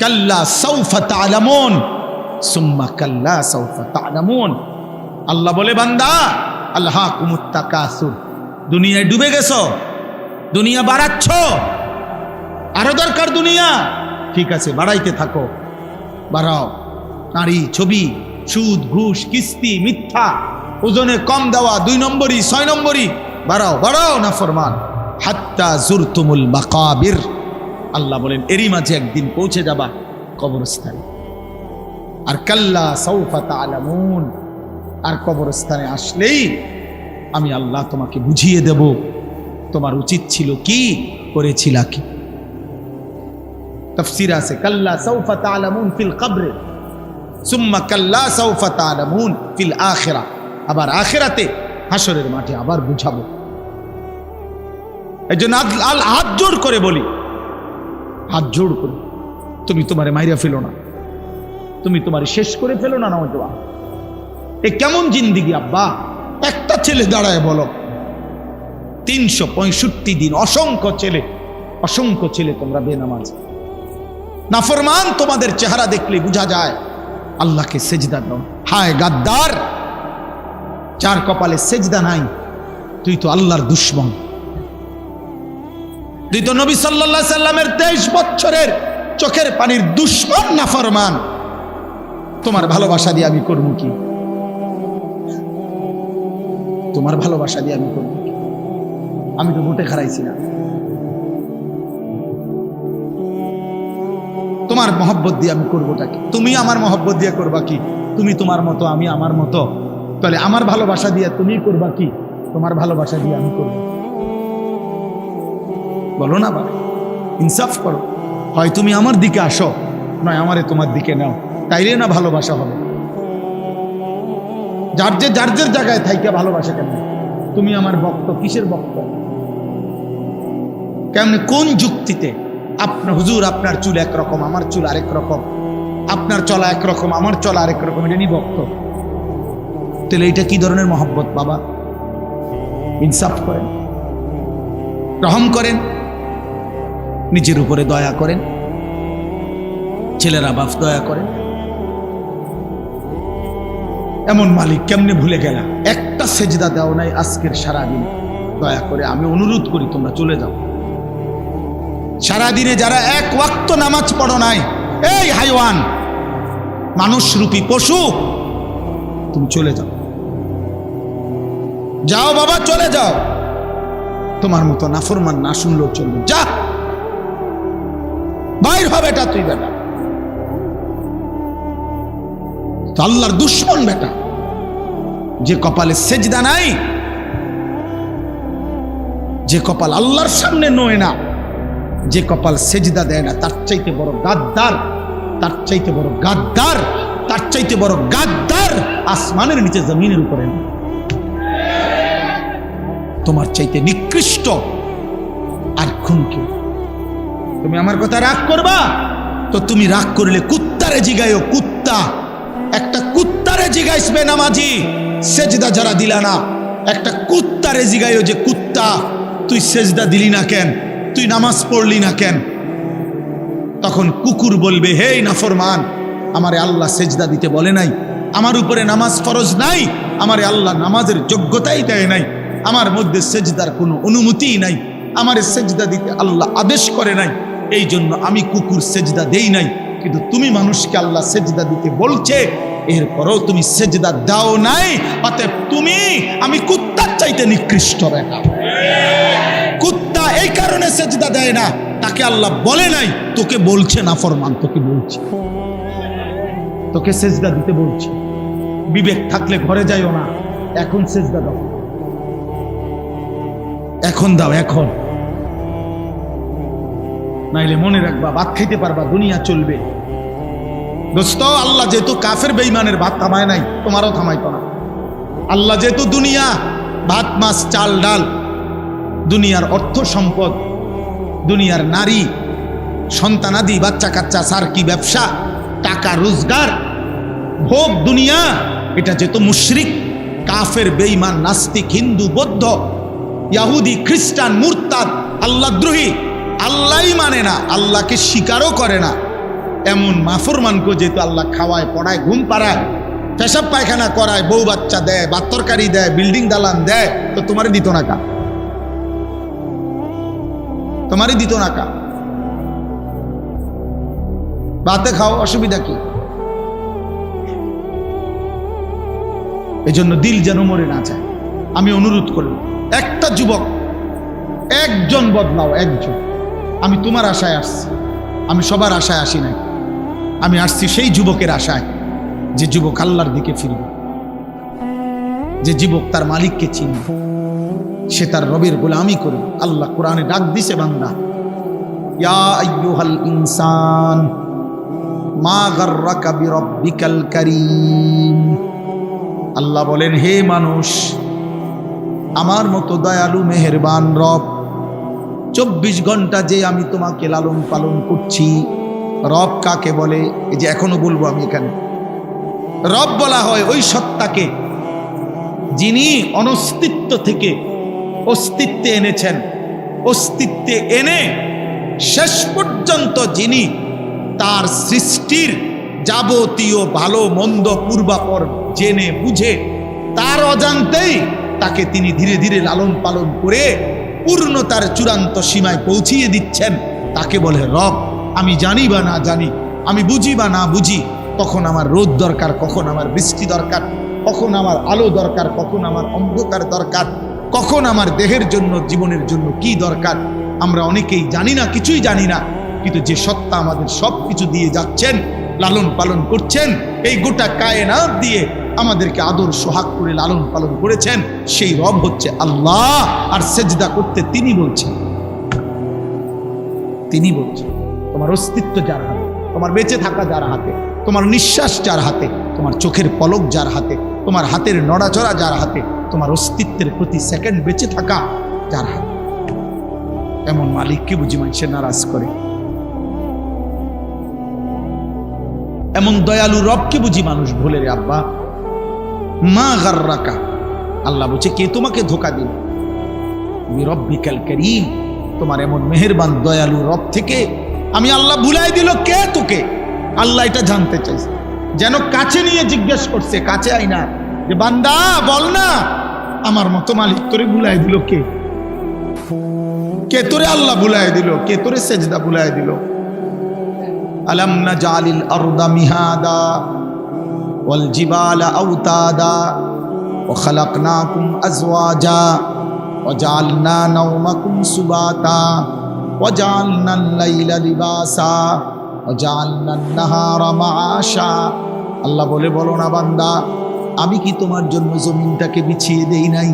কাল্লা সাউফা তা'লামুন সুম্মা কাল্লা সাউফা তা'লামুন। আল্লাহ বলে বান্দা আল্লাহ কুমুত্তাকাসুর, দুনিয়ায় ডুবে গেছো, দুনিয়া বাড়াচ্ছ, আরো দরকার দুনিয়া, ঠিক আছে বাড়াইতে থাকো, বাড়াও। নারী, ছবি, সুদ, ঘুষ, কিস্তি, মিথ্যা, ওজনে কম দেওয়া, 2 নম্বরই 6 নম্বরই, বাড়াও বাড়াও না ফরমান। হাত্তা জুরতুমুল মাকাবির, আল্লাহ বলেন এরই মাঝে একদিন পৌঁছে যাবা কবরস্থানে। আর কাল্লা সাউফা তা'লামুন, আর কবরস্থানে আসলেই আমি আল্লাহ তোমাকে বুঝিয়ে দেব তোমার উচিত ছিল কি, করেছিলা কি। তাফসীর আছে কাল্লা সাউফা তা'লামুন ফিল কবরে সুম্মা কাল্লা সাউফা তা'লামুন ফিল আখিরাহ, আবার আখিরাতে হাসরের মাঠে আবার বুঝাবো। এইজন্য হাত জোড় করে বলি, হাত জোড় করে তুমি তোমারে মাইরা ফেলো না, তুমি তোমারে শেষ করে ফেলো না। নওজোয়ান, এ কেমন জিন্দিগি আব্বা? একটা ছেলে দাঁড়ায় বলো, 365 দিন অসংখ্য ছেলে তোমরা বেনামাজ, নাফরমান, তোমাদের চেহারা দেখলে বোঝা যায় আল্লাহকে সেজদা দাও। হায় গাদ্দার, যার কপালে সেজদা নাই, তুই তো আল্লাহর দুশমন। তুই তো নবী সাল্লাল্লাহু আলাইহি সাল্লামের 23 বছরের চোখের পানির দুশমন, নাফরমান। তোমার ভালোবাসা দিয়ে আমি করবো কি? তোমার ভালোবাসা দিয়ে আমি করবো কি? আমি তো মোটে খারাইছি না। তোমার মহব্বত দিয়ে আমি করবোটা কি? তুমি আমার মহব্বত দিয়ে করবা কি? তুমি তোমার মতো, আমি আমার মতো, তাহলে আমার ভালোবাসা দিয়ে তুমি করবা কি? তোমার ভালোবাসা দিয়ে আমি করব। বলো না বাবা, ইনসাফ করো। হয় তুমি আমার দিকে আসো, নয় আমারে তোমার দিকে নাও, তাইলে না ভালোবাসা হবে। যার যে জায়গায় থাইকা ভালোবাসা কেন? তুমি আমার ভক্ত, কিসের ভক্ত? কেমনে, কোন যুক্তিতে? আপনার হুজুর, আপনার চুল একরকম, আমার চুল আরেক রকম, আপনার চলা একরকম, আমার চলা আরেক রকম, এটা নিয়ে ভক্ত? তাহলে এটা কি ধরনের মহব্বত বাবা? ইনসাফ করেন, রহম করেন, নিজের উপরে দয়া করেন, ছেলেরা বাপ দয়া করেন। এমন মালিক কেমনে ভুলে গেলা? একটা সেজদা দাও নাই আজকের সারাদিন, দয়া করে আমি অনুরোধ করি তোমরা চলে যাও। সারাদিনে যারা 1 ওয়াক্ত নামাজ পড়ো নাই, এই হাইওয়ান, মানুষরূপী পশু, তুমি চলে যাও। যাও বাবা, চলে যাও। তোমার মতো নাফরমান না শুনলেও চলবে, যা বাইর হবে। বেটা তুই বেটা তো আল্লাহর দুশমন বেটা, যে কপালে সেজদা নাই, যে কপাল আল্লাহর সামনে নয় না, যে কপাল সেজদা দেয় না, তার চাইতে বড় গাদ্দার, তার চাইতে বড় গাদ্দার, তার চাইতে বড় গাদ্দার আসমানের নিচে জমিনের উপরে না। তোমার চাইতে নিকৃষ্ট আর খুন কেউ। তুমি আমার কথা রাগ করবা তো তুমি রাগ করলে কুত্তারে জিগাইও, কুত্তা, একটা কুত্তারে জিগাইসবে নামাজি, সেজদা যারা দিলা না, একটা কুত্তারে জিগাইও যে কুত্তা তুই সেজদা দিলি না কেন, তুই নামাজ পড়লি না কেন? তখন কুকুর বলবে, হে নাফরমান, আমারে আল্লাহ সেজদা দিতে বলে নাই, আমার উপরে নামাজ ফরজ নাই, আমারে আল্লাহ নামাজের যোগ্যতাই দেয় নাই, আমার মধ্যে সেজদার কোনো অনুমতিই নাই, আমারে সেজদা দিতে আল্লাহ আদেশ করে নাই, এই জন্য আমি কুকুর সেজদা দেই নাই। কিন্তু তুমি মানুষকে আল্লাহ সেজদা দিতে বলছে, এরপরও তুমি সেজদা দাও নাই, অতএব তুমি, আমি কুত্তার চাইতে নিকৃষ্ট বেটা। কুত্তা এই কারণে সেজদা দেয় না, তাকে আল্লাহ বলে নাই, তোকে বলছে নাফরমান, তোকে বলছে, তোকে সেজদা দিতে বলছে। বিবেক থাকলে ঘরে যাইও না, এখন সেজদা দাও, এখন দাও, এখন, নাইলে মনে রাখবা ভাত খাইতে পারবা, দুনিয়া চলবে। দোস্ত, আল্লাহ যেহেতু কাফের বেঈমানের ভাত থামায় নাই, তোমারও থামাইতো না। আল্লাহ যেহেতু দুনিয়া, ভাত মাছ চাল ডাল, দুনিয়ার অর্থ সম্পদ, দুনিয়ার নারী সন্তানাদি, বাচ্চা কাচ্চা, সার্কি ব্যবসা, টাকা রোজগার, ভোগ দুনিয়া, এটা যেহেতু মুশরিক, কাফের, বেঈমান, নাস্তিক, হিন্দু, বৌদ্ধ, ইহুদি, খ্রিস্টান, মুরতাদ, আল্লাহদ্রোহী, আল্লাহই মানে না, আল্লাহকে স্বীকারও করে না, এমন নাফরমানকে যেহেতু আল্লাহ খাওয়ায়, পড়ায়, ঘুম পাড়ায়, পেশাব পায়খানা করায়, বউ বাচ্চা দেয়, ভাত তরকারি দেয়, বিল্ডিং দালান দেয়, তো তোমারই দিত না কা? তোমারই দিত না কা? ভাতে খাও, অসুবিধা কি? এজন্য দিল যেন মরে না যায়। আমি অনুরোধ করব, একটা যুবক, একজন বদলাও, একজন। আমি তোমার আশায় আসছি, আমি সবার আশায় আসি নাই। আমি আসছি সেই যুবকের আশায়, যে যুবক আল্লাহর দিকে ফিরবে, যে যুবক তার মালিককে চিনবে, সে তার রবের গোলামি করবে। আল্লাহ কোরআনে ডাক দিছে, বান্দা ইয়া আইয়ুহাল ইনসান মা গাররাকা বিরাব্বিকাল কারীম। আল্লাহ বলেন, হে মানুষ, আমার মতো দয়ালু মেহেরবান রব, 24 ঘন্টা যে আমি তোমাকে লালন পালন করছি। রব কাকে বলে? এই যে এখনো বলবো আমি এখানে, রব বলা হয় ওই সত্তাকে যিনি অনস্তিত্ব থেকে অস্তিত্বে এনেছেন, অস্তিত্বে এনে শেষ পর্যন্ত যিনি তার সৃষ্টির যাবতীয় ভালো মন্দ পূর্বাপর জেনে বুঝে তার অজান্তেই তাকে তিনি ধীরে ধীরে লালন পালন করে পূর্ণতার চূড়ান্ত সীমায় পৌঁছিয়ে দিচ্ছেন, তাকে বলে রব। আমি জানি বা না জানি, আমি বুঝি বা না বুঝি, কখন আমার রোদ দরকার, কখন আমার বৃষ্টি দরকার, কখন আমার আলো দরকার, কখন আমার অন্ধকার দরকার, কখন আমার দেহের জন্য, জীবনের জন্য কি দরকার, আমরা অনেকেই জানি না, কিছুই জানি না। কিন্তু যে সত্তা আমাদের সব কিছু দিয়ে যাচ্ছেন, লালন পালন করছেন, এই গোটা কায়নাত দিয়ে আমাদেরকে আদর সোহাগ করে লালন পালন করেছেন, সেই রব হচ্ছে আল্লাহ। আর সেজদা করতে তিনি বলছেন, তিনি বলছেন। তোমার অস্তিত্ব যার হাতে, তোমার বেঁচে থাকা যার হাতে, তোমার নিঃশ্বাস যার হাতে, তোমার চোখের পলক যার হাতে, তোমার হাতের নড়াচড়া যার হাতে, তোমার অস্তিত্বের প্রতি সেকেন্ড বেঁচে থাকা যার হাতে, এমন মালিককে বুঝি মানুষে নারাজ করে? এমন দয়ালু রবকে বুঝি মানুষ ভুলে রে আব্বা? মা গাররাকা, আল্লাহ বলছে, কে তোমাকে ধোঁকা দিল? বিরব্বিকাল কারীম, তোমার এমন মেহেরবান দয়ালু রব থেকে আমি আল্লাহ ভুলাই দিল কে তোকে? আল্লাহ এটা জানতে চাইছে, যেন কাছে নিয়ে জিজ্ঞেস করছে, কাছে আই না, যে বান্দা বল না, আমার মতো মালিক তোরে ভুলাই দিল কে? কে তোরে আল্লাহ ভুলাই দিল? কে তোরে সেজদা ভুলাই দিল? আলাম নাজালিল আরদা মিহাদা ওয়াল জিবালা আওতাদা ওয়া খালাকনাকুম আজওয়াজা ওয়া জাআলনা নাওমাকুম সুবাতা ওয়া জাআলনাল লাইলা লিবাসা ওয়া জাআলনান নাহারা মাআশা। আল্লাহ বলে, বলো না বান্দা, আমি কি তোমার জন্য জমিনটাকে বিছিয়ে দেই নাই?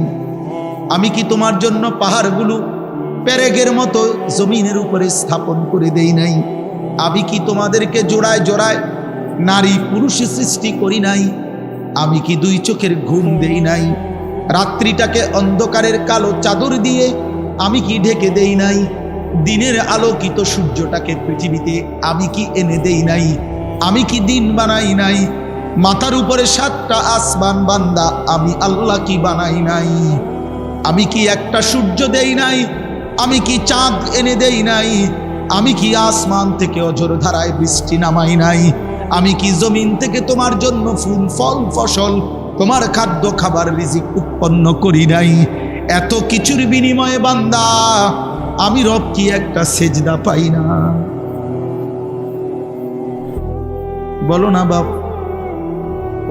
আমি কি তোমার জন্য পাহাড়গুলো পেরেকের মতো জমিনের উপরে স্থাপন করে দেই নাই? আমি কি তোমাদেরকে জোড়ায় জোড়ায় নারী পুরুষে সৃষ্টি করি নাই? আমি কি দুই চোখের ঘুম দেই নাই? রাত্রিটাকে অন্ধকারের কালো চাদর দিয়ে আমি কি ঢেকে দেই নাই? দিনের আলোকিত সূর্যটাকে পৃথিবীতে আমি কি এনে দেই নাই? আমি কি দিন বানাই নাই? মাথার উপরে 7টা আসমান বান্দা আমি আল্লাহ কি বানাই নাই? আমি কি একটা সূর্য দেই নাই? আমি কি চাঁদ এনে দেই নাই? আমি কি আসমান থেকে অঝোর ধারায় বৃষ্টি নামাই নাই? আমি কি জমিন থেকে তোমার জন্য ফুল ফল ফসল, তোমার খাদ্য খাবার রিজিক উৎপন্ন করি নাই? এত কিছুর বিনিময়ে বান্দা আমি রব কি একটা সেজদা পাই না? বলো না বাপ,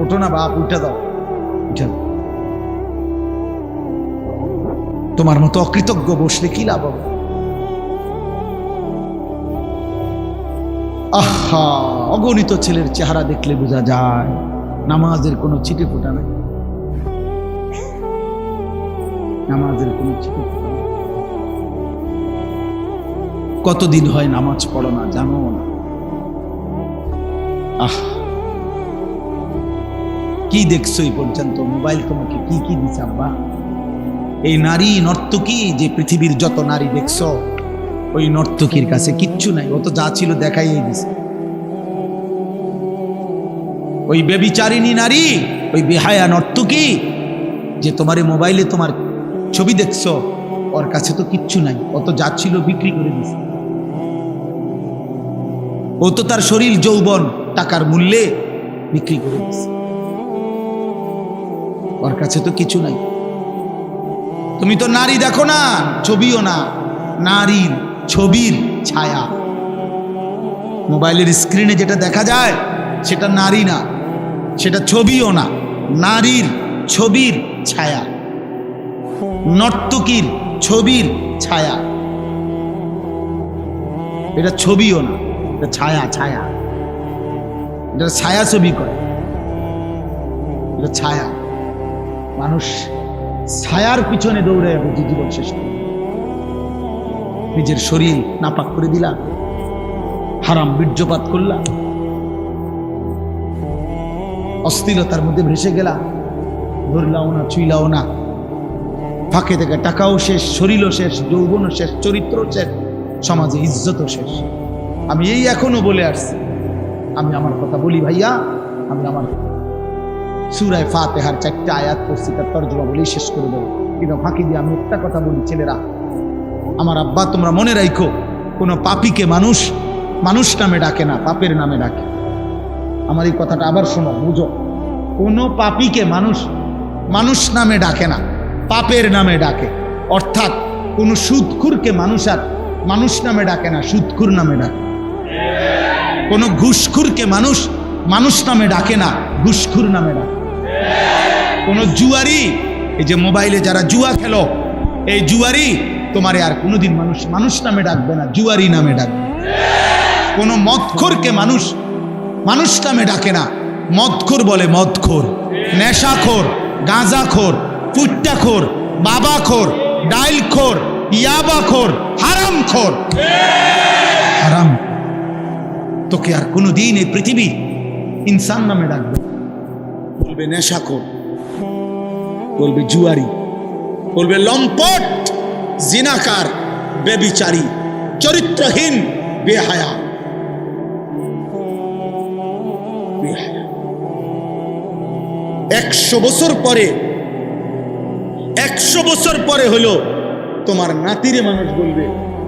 ওঠো না বাপ, উঠে দাও, উঠে দাও। তোমার মতো অকৃতজ্ঞ বসলে কি লাভ হবে? আহা, অগণিত ছেলের চেহারা দেখলে বোঝা যায় নামাজের কোনো ছিটে ফোটা নাই, নামাজের কোনো ছিটে ফোটা নাই। কতদিন হয় নামাজ পড়ো না, জানো না? আহ, কি দেখছো এই পর্যন্ত? মোবাইল তোমাকে কি কি দিছে আব্বা? এই নারী নর্তকী, যে পৃথিবীর যত নারী দেখছো, ওই নর্তকীর কাছে কিচ্ছু নাই, ও তো যা ছিল দেখাইয়ে দিছে। ওই বেবিচারিণী নারী, ওই বেহায়া নর্তকী যে তোমার মোবাইলে তোমার ছবি দেখছো, ওর কাছে তো কিচ্ছু নাই, ও তো যা ছিল বিক্রি করে দিছে। ও তো তার শরীর যৌবন টাকার মূল্যে বিক্রি করে দিছে। ওর কাছে তো কিছু নাই। তুমি তো নারী দেখো না, ছবিও না, নারীর ছবির ছায়া। মোবাইলের স্ক্রিনে যেটা দেখা যায় সেটা নারী না, সেটা ছবিও না, নারীর ছবির ছায়া, নর্তকীর ছবির ছায়া। এটা ছবিও না, এটা ছায়া। ছায়া, এটা ছায়া ছবি করে, এটা ছায়া। মানুষ ছায়ার পিছনে দৌড়ে বুঝি জীবন শেষ করে। নিজের শরীর নাপাক করে দিলা, হারাম বীর্যপাত করলা, অশ্লীলতার মধ্যে ভেসে গেলা, ধরলাও না, ছুইলাও না, ফাঁকে থেকে টাকাও শেষ, শরীরও শেষ, যৌবনও শেষ, চরিত্র শেষ, সমাজে ইজ্জতও শেষ। আমি এই এখনো বলে আসছি, আমি আমার কথা বলি ভাইয়া, আমি আমার সূরা ফাতিহার 4টা আয়াত পড়ছি, তার তর্জমা বলেই শেষ করে দেবো। কিন্তু ফাঁকি দিয়ে আমি একটা কথা বলি, ছেলেরা, আমার আব্বা, তোমরা মনে রাখো, কোনো পাপীকে মানুষ মানুষ নামে ডাকে না, পাপের নামে ডাকে। আমার এই কথাটা আবার শোনো, বুঝো। কোনো পাপীকে মানুষ মানুষ নামে ডাকে না, পাপের নামে ডাকে। অর্থাৎ কোন সুদখুরকে মানুষ আর মানুষ নামে ডাকে না, সুদখুর নামে ডাকে। কোন ঘুষখুরকে মানুষ মানুষ নামে ডাকে না, ঘুষখুর নামে ডাকে। কোন জুয়ারি, এই যে মোবাইলে যারা জুয়া খেলো, এই জুয়ারি তোমারে আর কোনোদিন মানুষ মানুষ নামে ডাকবে না, জুয়ারি নামে ডাকবে। কোন মদখোরকে মানুষ মানুষ নামে ডাকে না, মদখোর বলে মদখোর, নেশাখোর, গাঁজাখোর, ফুট্টাখোর, বাবাখোর, ডাইলখোর, ইয়াবাখোর, হারামখোর। হারাম তোকে আর কোনোদিন এই পৃথিবী ইনসান নামে ডাকবে, বলবে নেশাখোর, বলবে জুয়ারি, বলবে লম্পট, জিনাকার, বেবিচারী, চরিত্রহীন, বেহায়া। 100 বছর পরে, 100 বছর পরে হলো তোমার নাতিরে মানুষ বলবে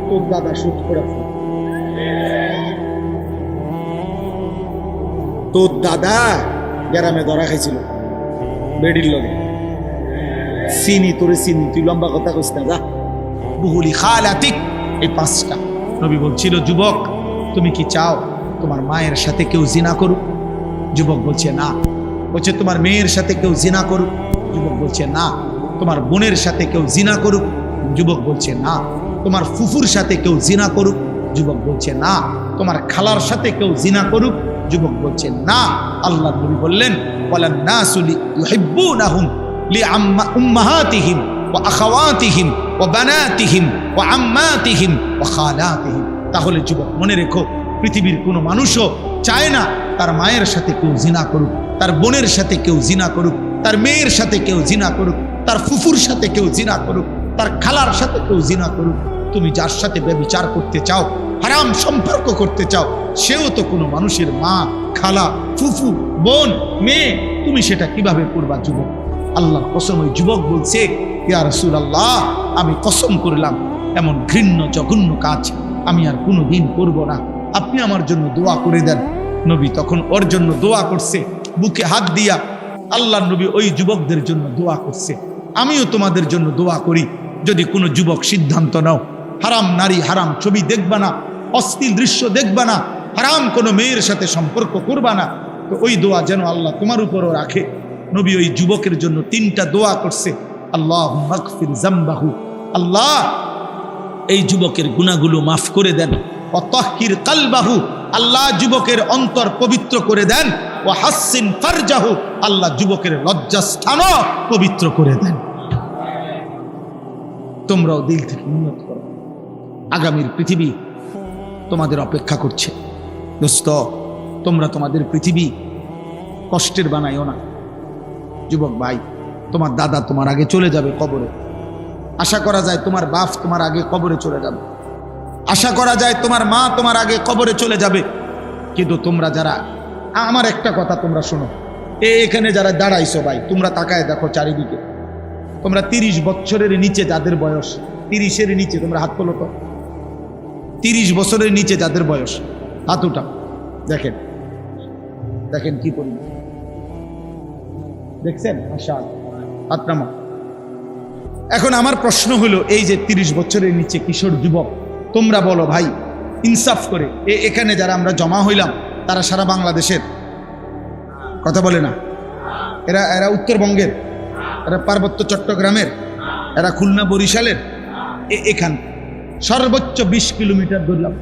তোর দাদা সুদ করেছে, তোর দাদা গ্রামে ধরা খাইছিল বেডির লগে, চিনি তোরে চিনি, তুই লম্বা কথা কইস না, যা। বুহুলি খালাতিক, এই 5টা। নবী বলছিল, যুবক তুমি কি চাও তোমার মায়ের সাথে কেউ জিনা করুক? যুবক বলছে না। বলছে তোমার মেয়ের সাথে কেউ জিনা করুক? যুবক বলছে না। তোমার বোনের সাথে কেউ জিনা করুক? যুবক বলছে না। তোমার ফুফুর সাথে কেউ জিনা করুক? যুবক বলছে না। তোমার খালার সাথে কেউ জিনা করুক? যুবক বলছে না। আল্লাহ নবী বললেন, ওয়ালান নাসু ইউহিব্বুনাহুম লিউম্মাহাতিহিম ওয়া আখাওয়াতিহিম ওয়া বানাতিহিম ওয়া আম্মাতিহিম ওয়া খালাতিহিম। তাহলে যুবক মনে রেখো, পৃথিবীর কোনো মানুষও চায় না তার মায়ের সাথে কেউ জিনা করুক, তার বোনের সাথে কেউ জিনা করুক, তার মেয়ের সাথে কেউ জিনা করুক, তার ফুফুর সাথে কেউ জিনা করুক, তার খালার সাথে কেউ জিনা করুক। তুমি যার সাথে ব্যভিচার করতে চাও, হারাম সম্পর্ক করতে চাও, সেও তো কোনো মানুষের মা, খালা, ফুফু, বোন, মেয়ে। তুমি সেটা কিভাবে করবা যুবক? আল্লাহর কসম, ওই যুবক বলছে, ইয়া রাসূলুল্লাহ, আমি কসম করলাম এমন ঘৃণ্য জঘন্য কাজ আমি আর কোনোদিন করব না, আপনি আমার জন্য দোয়া করে দেন। নবী তখন ওর জন্য দোয়া করছে, বুকে হাত দিয়া। আল্লাহর নবী ওই যুবকদের জন্য দোয়া করছে। আমিও তোমাদের জন্য দোয়া করি, যদি কোনো যুবক সিদ্ধান্ত নাও হারাম নারী, হারাম ছবি দেখবা না, অশ্লীল দৃশ্য দেখবা না, হারাম কোনো মেয়ের সাথে সম্পর্ক করবা না, তো ওই দোয়া যেন আল্লাহ তোমার উপরও রাখে। নবী ওই যুবকের জন্য 3টা দোয়া করছে। আল্লাহুম্মা আগফির যামবাহু, আল্লাহ এই যুবকের গুনাহগুলো মাফ করে দেন। ওয়া তাহহির কলবাহু, আল্লাহ যুবকের অন্তর পবিত্র করে দেন। ওয়া হাসসিন ফারজাহু, আল্লাহ যুবকের লজ্জাস্থানও পবিত্র করে দেন। তোমরাও দিল থেকে নিয়ত করো, আগামীর পৃথিবী তোমাদের অপেক্ষা করছে। দোস্ত, তোমরা তোমাদের পৃথিবী কষ্টের বানাইও না। যুবক ভাই, তোমার দাদা তোমার আগে চলে যাবে কবরে। আশা করা যায় তোমার বাপ তোমার আগে কবরে চলে যাবে, আশা করা যায় তোমার মা তোমার আগে কবরে চলে যাবে। কিন্তু তোমরা যারা, আমার একটা কথা তোমরা শোনো, এখানে যারা দাঁড়াইছো ভাই, তোমরা তাকায় দেখো চারিদিকে। তোমরা 30 বছরের নিচে যাদের বয়স, 30-এর নিচে, তোমরা হাত তোলো তো। 30 বছরের নিচে যাদের বয়স, হাত উঠাও। দেখেন দেখেন কি পরিমাণ, দেখছেন? মাশাআল্লাহ। আত্রামা। এখন আমার প্রশ্ন হলো, এই যে 30 বছরের নিচে কিশোর যুবক, তোমরা বলো ভাই ইনসাফ করে, এখানে যারা আমরা জমা হইলাম তারা সারা বাংলাদেশের? কথা বলে না। এরা এরা উত্তরবঙ্গের, এরা পার্বত্য চট্টগ্রামের, এরা খুলনা বরিশালের। এখান সর্বোচ্চ 20 কিলোমিটার ধরলাম,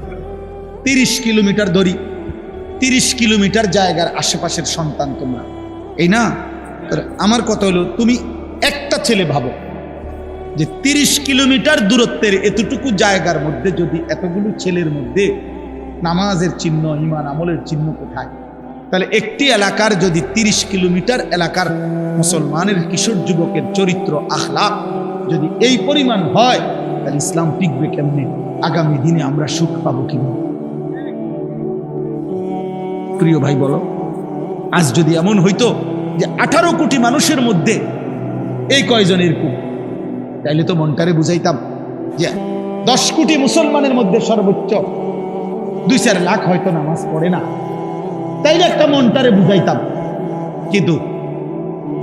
30 কিলোমিটার ধরি, 30 কিলোমিটার জায়গার আশেপাশের সন্তান তোমরা, এই না? আমার কথা হলো, তুমি একটা ছেলে ভাবো যে 30 কিলোমিটার দূরত্বের এতটুকু জায়গার মধ্যে যদি এতগুলো ছেলের মধ্যে নামাজের চিহ্ন, ঈমান আমলের চিহ্ন কোথায়? তাহলে একটি এলাকার যদি 30 কিলোমিটার এলাকার মুসলমানের কিশোর যুবকের চরিত্র আখলাক যদি এই পরিমাণ হয়, তাহলে ইসলাম টিকবে কেমনে? আগামী দিনে আমরা সুখ পাবো কিভাবে? প্রিয় ভাই বলো, আজ যদি এমন হইতো যে 18 কোটি মানুষের মধ্যে এই কয়জন এরকম, তাইলে তো মনটারে বুঝাইতাম যে 10 কোটি মুসলমানের মধ্যে সর্বোচ্চ 2-4 লাখ হয়তো নামাজ পড়ে না, তাইলে একটা মনটারে বুঝাইতাম। কিন্তু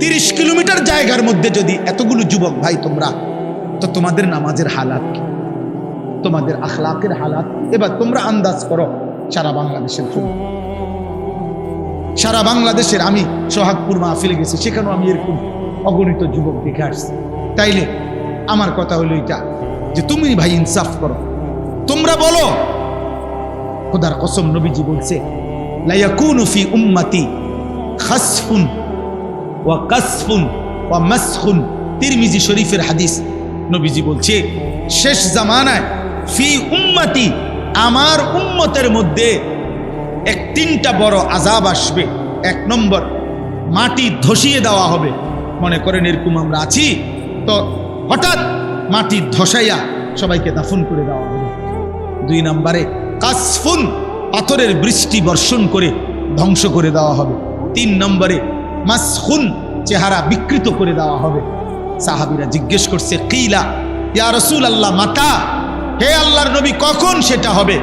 30 কিলোমিটার জায়গার মধ্যে যদি এতগুলো যুবক ভাই তোমরা, তো তোমাদের নামাজের হালাত কি, তোমাদের আখলাকের হালাত, এবার তোমরা আন্দাজ করো সারা বাংলাদেশের জন্য। সারা বাংলাদেশের, আমি সোহাগপুর মাহফিলে গেছি, সেখানেও আমি এরকম অগণিত যুবক দেখে আসছি। তাইলে আমার কথা হলো এটা যে তুমি ভাই ইনসাফ করো, তোমরা বলো। খোদার কসম নবীজি বলছে, লা ইয়াকুনু ফি উম্মতি খাসফুন ওয়া কাসফুন ওয়া মাসখুন। তিরমিজি শরীফের হাদিস, নবীজি বলছে শেষ জামানায় ফি উম্মতি, আমার উম্মতের মধ্যে 3টা বড় আযাব আসবে। 1 নম্বর, মাটি ধসিয়ে দেওয়া হবে। মনে করেন এরকম আমরা আছি, তো হঠাৎ মাটি ধসাইয়া সবাইকে দাফন করে দেওয়া হবে। 2 নম্বরে কাসফুন, পাথরের বৃষ্টি বর্ষণ করে ধ্বংস করে দেওয়া হবে। 3 নম্বরে মাসখুন, চেহারা বিকৃত করে দেওয়া হবে। সাহাবীরা জিজ্ঞেস করছে, কিলা ইয়া রাসূলুল্লাহ মাতা, হে আল্লাহর নবী কখন সেটা হবে?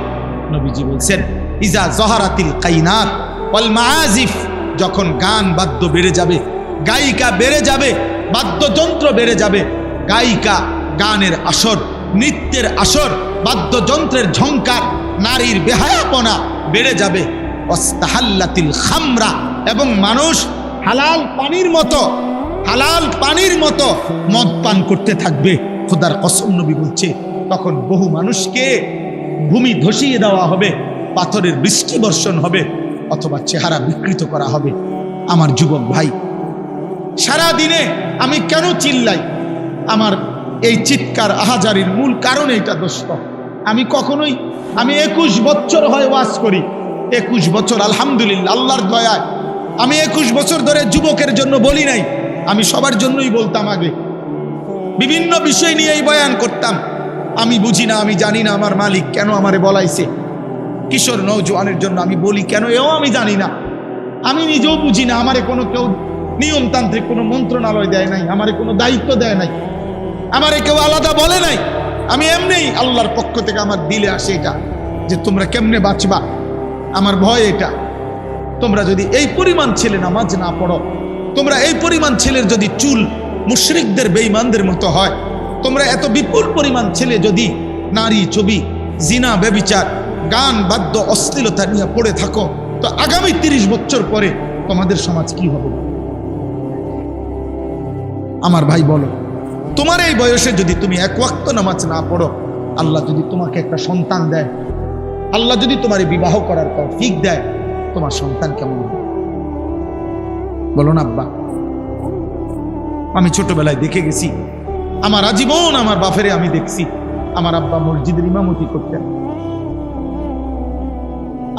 নবীজি বলছেন, ইজা জহারাতিল কাইনাত ওয়াল মাআজিফ, যখন গান বাদ্য বেড়ে যাবে, গায়িকা বেড়ে যাবে, বাদ্যযন্ত্র বেড়ে যাবে, গায়িকা গানের আসর, নৃত্যের আসর, বাদ্যযন্ত্রের ঝংকার, নারীর বেহায়াপনা বেড়ে যাবে। ওয়াস্তাহাল্লাতিল খামরা, এবং মানুষ হালাল পানির মতো মদ পান করতে থাকবে। খোদার কসম নবী বলছে, তখন বহু মানুষকে ভূমি ধসিয়ে দেওয়া হবে, পাথরের বৃষ্টি বর্ষণ হবে, অথবা চেহারা বিকৃত করা হবে। আমার যুবক ভাই, সারা দিনে আমি কেন চিল্লাই? আমার এই চিৎকার আহাজারির মূল কারণ এইটা দোস্ত। আমি 21 বছর হয় ওয়াজ করি, 21 বছর আলহামদুলিল্লাহ, আল্লাহর দয়ায় আমি 21 বছর ধরে যুবকের জন্য বলি নাই, আমি সবার জন্যই বলতাম। আগে বিভিন্ন বিষয় নিয়েই বয়ান করতাম। আমি বুঝি না, আমি জানি না আমার মালিক কেন আমারে বলাইছে। কিশোর নওজোয়ানের জন্য আমি বলি কেন, এও আমি জানি না, আমি নিজেও বুঝি না। আমারে কোনো কেউ নিয়মতান্ত্রিক কোনো মন্ত্রণালয় দেয় নাই, আমারে কোনো দায়িত্ব দেয় নাই, আমারে কেউ আলাদা বলে নাই। আমি এমনি আল্লাহর পক্ষ থেকে আমার দিলে আসে এটা যে তোমরা কেমনে বাঁচবা। আমার ভয় এটা, তোমরা যদি এই পরিমাণ ছেলে নামাজ না পড়ো, তোমরা এই পরিমাণ ছেলের যদি চুল মুশরিকদের বেঈমানদের মতো হয়, তোমরা এত বিপুল পরিমাণ ছেলে যদি নারী ছবি, জিনা, ব্যভিচার, গান বাদ্য, অশ্লীলতা নিয়ে পড়ে থাকো, তো আগামী 30 বছর পরে তোমাদের সমাজ কি হবে? আমার ভাই বলো, তোমার এই বয়সে যদি তুমি 1 ওয়াক্ত নামাজ না পড়ো, আল্লাহ যদি তোমাকে একটা সন্তান দেয়, আল্লাহ যদি তোমার বিবাহ করার তৌফিক দেয়, তোমার সন্তান কেমন হবে? বলো না আব্বা। আমি ছোটবেলায় দেখে গেছি, আমার আজীবন আমার বাপেরে আমি দেখছি, আমার আব্বা মসজিদের ইমামতি করতেন,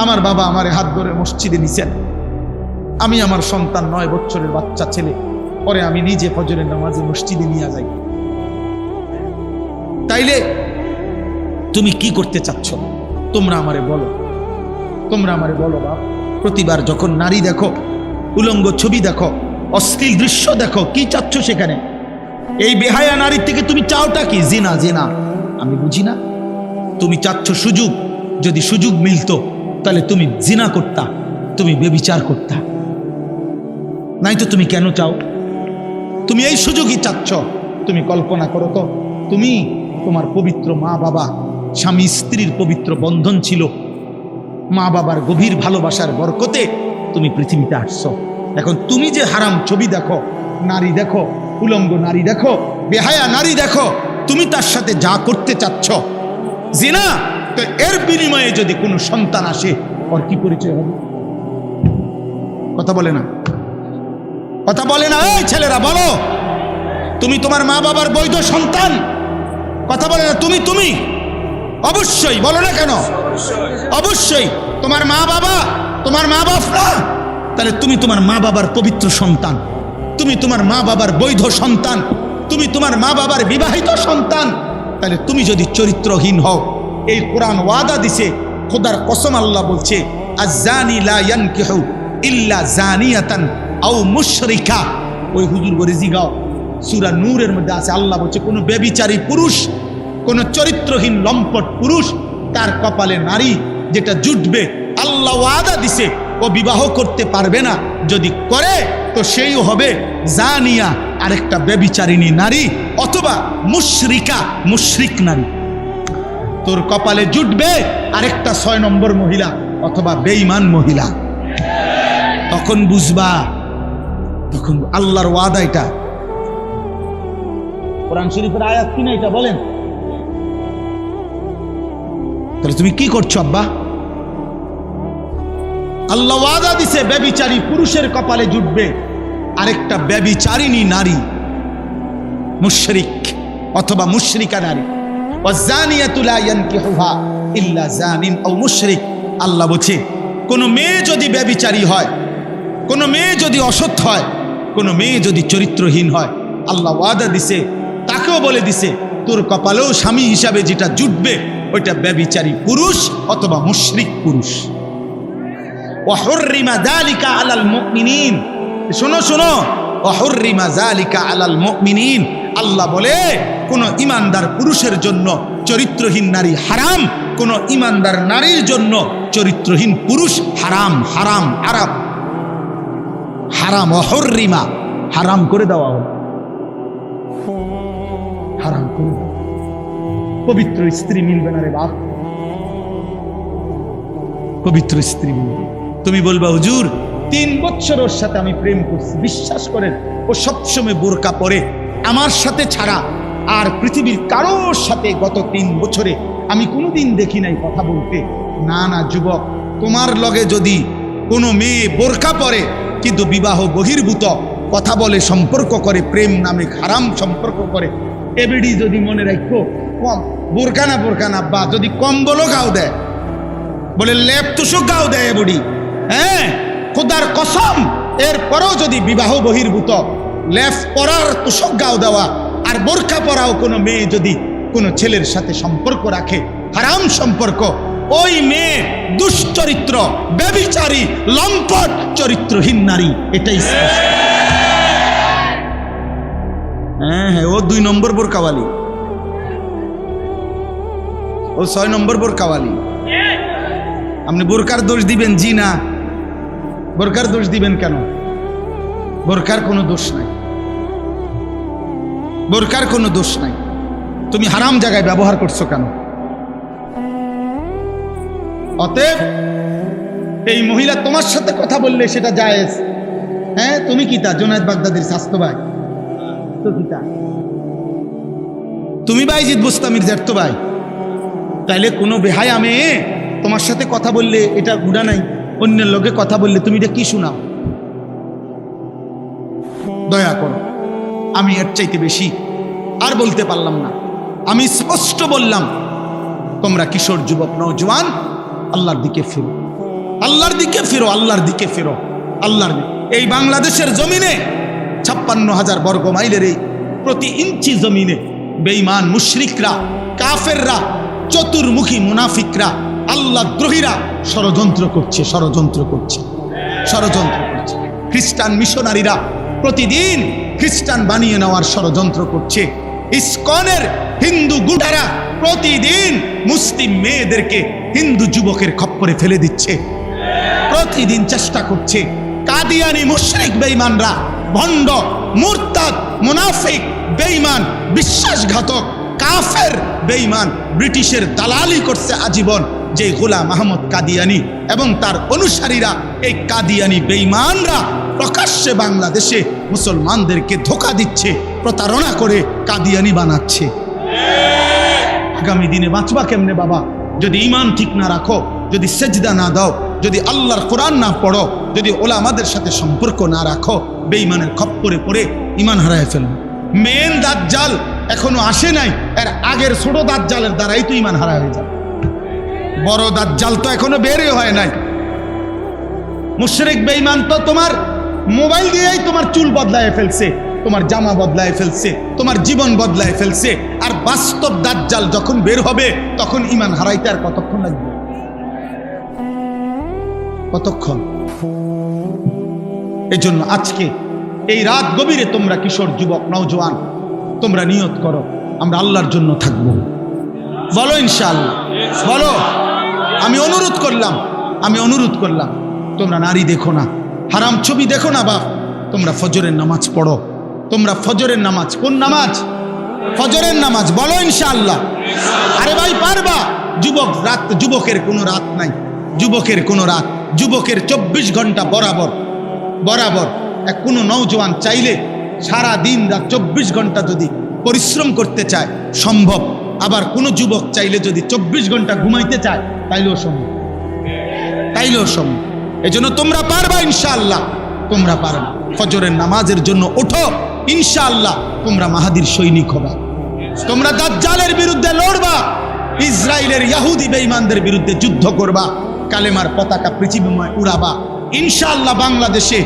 আমার বাবা আমার হাত ধরে মসজিদে নিছেন। আমি আমার সন্তান 9 বছরের বাচ্চা ছেলে, পরে আমি নিজে ফজরের নামাজে মসজিদে নিয়ে যাই। তাইলে তুমি কি করতে চাচ্ছ? তোমরা আমারে বলো, তোমরা আমারে বলো বাপ। প্রতিবার যখন নারী দেখো, উলঙ্গ ছবি দেখো, অশ্লীল দৃশ্য দেখো, কি চাচ্ছ সেখানে? এই বেহায়া নারীর থেকে তুমি চাওটা কি? জিনা। জিনা আমি বুঝি না। তুমি চাচ্ছ সুযোগ, যদি সুযোগ মিলতো তাহলে তুমি জিনা করতা, তুমি ব্যভিচার করতা। নাই তো তুমি কেন চাও? তুমি এই সুযোগই চাচ্ছ। তুমি কল্পনা করো তো, তুমি তোমার পবিত্র মা বাবা, স্বামী স্ত্রীর পবিত্র বন্ধন ছিল, মা বাবার গভীর ভালোবাসার বরকতে তুমি পৃথিবীতে আসছো। এখন তুমি যে হারাম ছবি দেখো, নারী দেখো, উলঙ্গ নারী দেখো, বেহায়া নারী দেখো, তুমি তার সাথে যা করতে চাচ্ছ জিনা, তো এর বিনিময়ে যদি কোনো সন্তান আসে, ওর কি পরিচয় হবে? কথা বলে না, কথা বলে না। এই ছেলেরা বলো, তুমি তোমার মা বাবার বৈধ সন্তান? কথা বলে না। তুমি অবশ্যই বলো না কেন? অবশ্যই তোমার মা বাবা, তোমার মা বাপ না, তাহলে তুমি তোমার মা বাবার পবিত্র সন্তান, তুমি তোমার মা বাবার বৈধ সন্তান, তুমি তোমার মা বাবার বিবাহিত সন্তান। তাহলে তুমি যদি চরিত্রহীন হও, এই কোরআন ওয়াদা দিছে, খোদার কসম আল্লাহ বলছে, আয-জানি লা ইয়ানকিহু ইল্লা জানিয়াতান আও মুশরিকা। ওই হুজুর বলে জিগাও, সূরা নূরের মধ্যে আছে, আল্লাহ বলছে কোন ব্যভিচারী পুরুষ, কোন চরিত্রহীন লম্পট পুরুষ, তার কপালে নারী যেটা জুটবে, আল্লাহ ওয়াদা দিছে ও বিবাহ করতে পারবে না। যদি করে তো সেই হবে জানিয়া, আরেকটা ব্যভিচারিণী নারী, অথবা মুশরিকা, মুশরিক নারী। তোর কপালে জুটবে আরেকটা 6 নম্বর মহিলা অথবা বেঈমান মহিলা। তখন বুঝবা, তখন আল্লাহর ওয়াদা। এটা কোরআন শরীফের আয়াত কিনা এটা বলেন? তাহলে তুমি কি করছো আব্বা? আল্লাহ ওয়াদা দিছে ব্যভিচারী পুরুষের কপালে জুটবে আরেকটা ব্যভিচারিণী নারী, মুশরিক অথবা মুশরিকা নারী। ওয়াজানিয়াতু লা ইয়ানকিহুহা ইল্লা জানিন আও মুশরিক। আল্লাহ বলছে কোন মেয়ে যদি ব্যভিচারী হয়, কোন মেয়ে যদি অসৎ হয়, কোন মেয়ে যদি চরিত্রহীন হয়, আল্লাহ ওয়াদা দিছে, তাকেও বলে দিছে তোর কপালেও স্বামী হিসাবে যেটা জুটবে ওইটা ব্যভিচারী পুরুষ অথবা মুশরিক পুরুষ। ওয়াহুররিমা যালিকা আলাল মুমিনিন। শোনো শোনো, ওয়াহুররিমা যালিকা আলাল মুমিনিন। আল্লাহ বলে কোন ইমানদার পুরুষের জন্য চরিত্রহীন নারী হারাম, কোন ইমানদার নারীর জন্য চরিত্রহীন পুরুষ হারাম। হারাম হারাম হারাম, ওয়াহুররিমা, হারাম করে দেওয়া হলো, হারাম করে দেওয়া। পবিত্র স্ত্রী মিলবে না রে বাপ, পবিত্র স্ত্রী মিলবে। তুমি বলবা হুজুর 3 বছর ওর সাথে আমি প্রেম করছি, বিশ্বাস করেন ও সবসময় বোরকা পরে, আমার সাথে ছাড়া আর পৃথিবীর কারোর সাথে গত 3 বছরে আমি কোনোদিন দেখি নাই কথা বলতে। না না যুবক, তোমার লগে যদি কোনো মেয়ে বোরকা পরে কিন্তু বিবাহ বহির্ভূত কথা বলে, সম্পর্ক করে, প্রেম নামে হারাম সম্পর্ক করে, এবিডি যদি মনে রাখো কম বোরকা না বা যদি কম্বলও গাও দেয়, বলে লেপ তুষক গাও দেয় এবডি, হ্যাঁ খোদার কসম, এরপরেও যদি বিবাহ বহির্ভূত লেপ পরার তুষক গাও দেওয়া আর বোরকা পরাও কোনো মেয়ে যদি কোনো ছেলের সাথে সম্পর্ক রাখে, হারাম সম্পর্ক, ওই মেয়ে দুশ্চরিত্র, ব্যভিচারী, লম্পট, চরিত্রহীন নারী। এটাই হ্যাঁ, ও 2 নম্বর বোরকাওয়ালি, ও 6 নম্বর বোরকাওয়ালি। আপনি বোরকার দোষ দিবেন? জি না, বোরকার দোষ দিবেন কেন? বোরকার কোনো দোষ নাই, বোরকার কোনো দোষ নাই। তুমি হারাম জায়গায় ব্যবহার করছো কেন? অতএব এই মহিলা তোমার সাথে কথা বললে সেটা জায়েজ। হ্যাঁ, তুমি কি তা জুনায়েদ বাগদাদির স্বাস্থ্য ভাই? তো কি তা তুমি বাইজিদ বুস্তামির জ্যাঠতো ভাই? তাইলে কোনো বেহায়া মেয়ে তোমার সাথে কথা বললে এটা গুণা নাই, অন্যের লোকে কথা বললে তুমি এটা কি শোনাও? দয়া করো, আমি এর চাইতে বেশি আর বলতে পারলাম না। আমি স্পষ্ট বললাম, তোমরা কিশোর যুবক নওজোয়ান আল্লাহর দিকে ফিরো, আল্লাহর দিকে ফিরো, আল্লাহর দিকে ফিরো, আল্লাহর দিকে। এই বাংলাদেশের জমিনে 56,000 বর্গ মাইলের এই প্রতি ইঞ্চি জমিনে বেঈমান মুশরিকরা, কাফেররা, চতুর্মুখী মুনাফিকরা, আল্লাহ দ্রোহীরা ষড়যন্ত্র করছে, ষড়যন্ত্র করছে, ষড়যন্ত্র করছে। খ্রিস্টান মিশনারিরা প্রতিদিন খ্রিস্টান বানিয়ে নেওয়ার ষড়যন্ত্র করছে। ইসকনের হিন্দু গুন্ডারা প্রতিদিন মুসলিম মেয়েদেরকে হিন্দু যুবকের খপ্পরে ফেলে দিচ্ছে, প্রতিদিন চেষ্টা করছে। কাদিয়ানি মুশরিক বেঈমানরা, ভণ্ড মুরতাদ, মুনাফিক, বেঈমান, বিশ্বাসঘাতক, কাফের, বেঈমান, ব্রিটিশের দালালি করছে আজীবন যে গোলাম আহমদ কাদিয়ানি এবং তার অনুসারীরা। এই কাদিয়ানি বেঈমানরা প্রকাশ্যে বাংলাদেশে মুসলমানদেরকে ধোঁকা দিচ্ছে, প্রতারণা করে কাদিয়ানি বানাচ্ছে। আগামী দিনে বাঁচবা কেমনে বাবা যদি ঈমান ঠিক না রাখো, যদি সেজদা না দাও, যদি আল্লাহর কোরআন না পড়ো, যদি ওলামাদের সাথে সম্পর্ক না রাখো, বেঈমানের খপ্পরে পড়ে ঈমান হারায় ফেলবে। মেন দাজ্জাল এখনো আসে নাই, এর আগের ছোট দাজ্জালের দ্বারাই তো ঈমান হারা হয়ে যাবে। বড় দাজ্জাল তো এখনো বেরই হয় নাই। মুশরিক বেঈমান তো তোমার মোবাইল দিয়েই তোমার চুল বদলায় ফেলছে, তোমার জামা বদলায় ফেলছে, তোমার জীবন বদলায় ফেলছে। আর বাস্তব দাজ্জাল যখন বের হবে তখন ঈমান হারাইতে আর কতক্ষণ লাগবে? কতক্ষণ? এই জন্য আজকে এই রাত গভীরে তোমরা কিশোর, যুবক, নওজোয়ান, তোমরা নিয়ত করো আমরা আল্লাহর জন্য থাকবো। বলো ইনশাআল্লাহ, বলো। আমি অনুরোধ করলাম তোমরা নারী দেখো না, হারাম ছবি দেখো না বাপ, তোমরা ফজরের নামাজ পড়ো। তোমরা ফজরের নামাজ, কোন নামাজ? ফজরের নামাজ। বলো ইনশাআল্লাহ। আরে ভাই পারবা? যুবক রাত, যুবকের কোনো রাত নাই, যুবকের কোনো রাত, যুবকের 24 ঘন্টা বরাবর। এক কোনো নওজোয়ান চাইলে সারা দিন রাত 24 ঘন্টা যদি পরিশ্রম করতে চায় সম্ভব। আবার কোনো যুবক চাইলে যদি 24 ঘন্টা ঘুমাইতে চায় তাইলেও সম্ভব। এই জন্য তোমরা পারবা ইনশাআল্লাহ, তোমরা পারবা। ফজরের নামাজের জন্য ওঠো ইনশাআল্লাহ, তোমরা মাহাদির সৈনিক হবা। তোমরা দাজ্জালের বিরুদ্ধে লড়বা, ইসরায়েলের ইহুদি বেঈমানদের বিরুদ্ধে যুদ্ধ করবা, কালেমার পতাকা পৃথিবীময় উড়াবা ইনশাআল্লাহ। বাংলাদেশে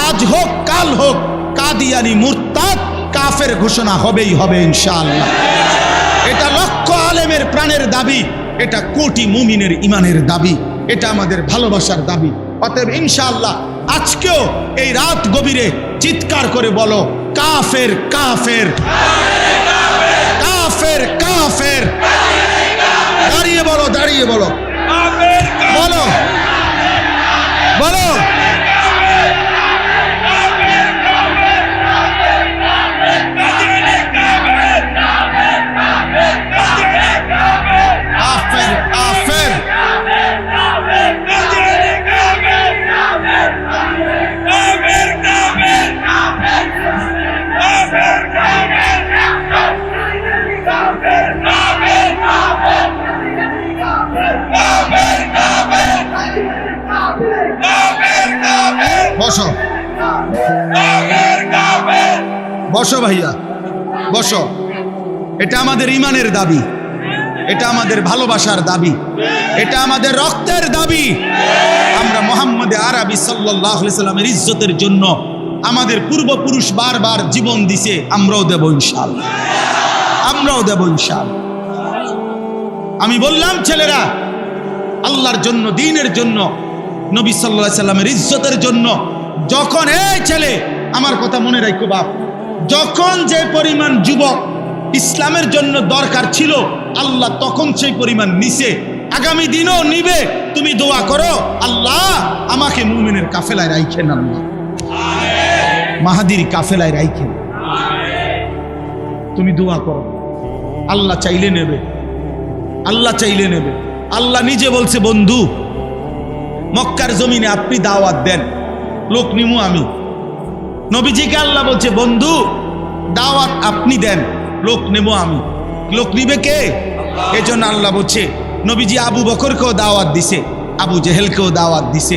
আজ হোক কাল হোক কাদিয়ানি, মুরতাদ, কাফের ঘোষণা হবেই হবে ইনশাআল্লাহ। এটা লক্ষ আলেমের প্রাণের দাবি, এটা কোটি মুমিনের ঈমানের দাবি, এটা আমাদের ভালোবাসার দাবি। অতএব ইনশাআল্লাহ আজকেও এই রাত গভীরে চিৎকার করে বলো কাফের, কাফের, কাফের, কাফের। দাঁড়িয়ে বলো, দাঁড়িয়ে বলো, বলো, বলো। বসো, বসো ভাইয়া, বসো। এটা আমাদের ঈমানের দাবি, এটা আমাদের ভালোবাসার দাবি, এটা আমাদের রক্তের দাবি। আমরা মুহাম্মদ আরবি সাল্লাল্লাহু আলাইহি সাল্লামের ইজ্জতের জন্য আমাদের পূর্বপুরুষ বারবার জীবন দিছে, আমরাও দেব ইনশাআল্লাহ, আমরাও দেব ইনশাআল্লাহ। আমি বললাম ছেলেরা, আল্লাহর জন্য, দ্বীনের জন্য, নবী সাল্লাল্লাহু আলাইহি সাল্লামের ইজ্জতের জন্য যখন, এই ছেলে আমার কথা মনে রাখো বাপ, যখন যে পরিমাণ যুবক ইসলামের জন্য দরকার ছিল আল্লাহ তখন সেই পরিমাণ নিছে, আগামী দিনও নিবে। তুমি দোয়া করো, আল্লাহ আমাকে মুমিনের কাফেলায় রাখেন, আল্লাহ মাহাদির কাফেলায় রাখেন। তুমি দোয়া করো, আল্লাহ চাইলে নেবে, আল্লাহ চাইলে নেবে। আল্লাহ নিজে বলছে, বন্ধু মক্কার জমিনে আপনি দাওয়াত দেন, লোক নিমু আমি। নবীজিকে আল্লাহ বলছে, বন্ধু দাওয়াত আপনি দেন, লোক নেব আমি। লোক নিবে কে? এজন্য আল্লাহ বলছে, নবীজি আবু বকরকেও দাওয়াত দিছে, আবু জেহেলকেও দাওয়াত দিছে,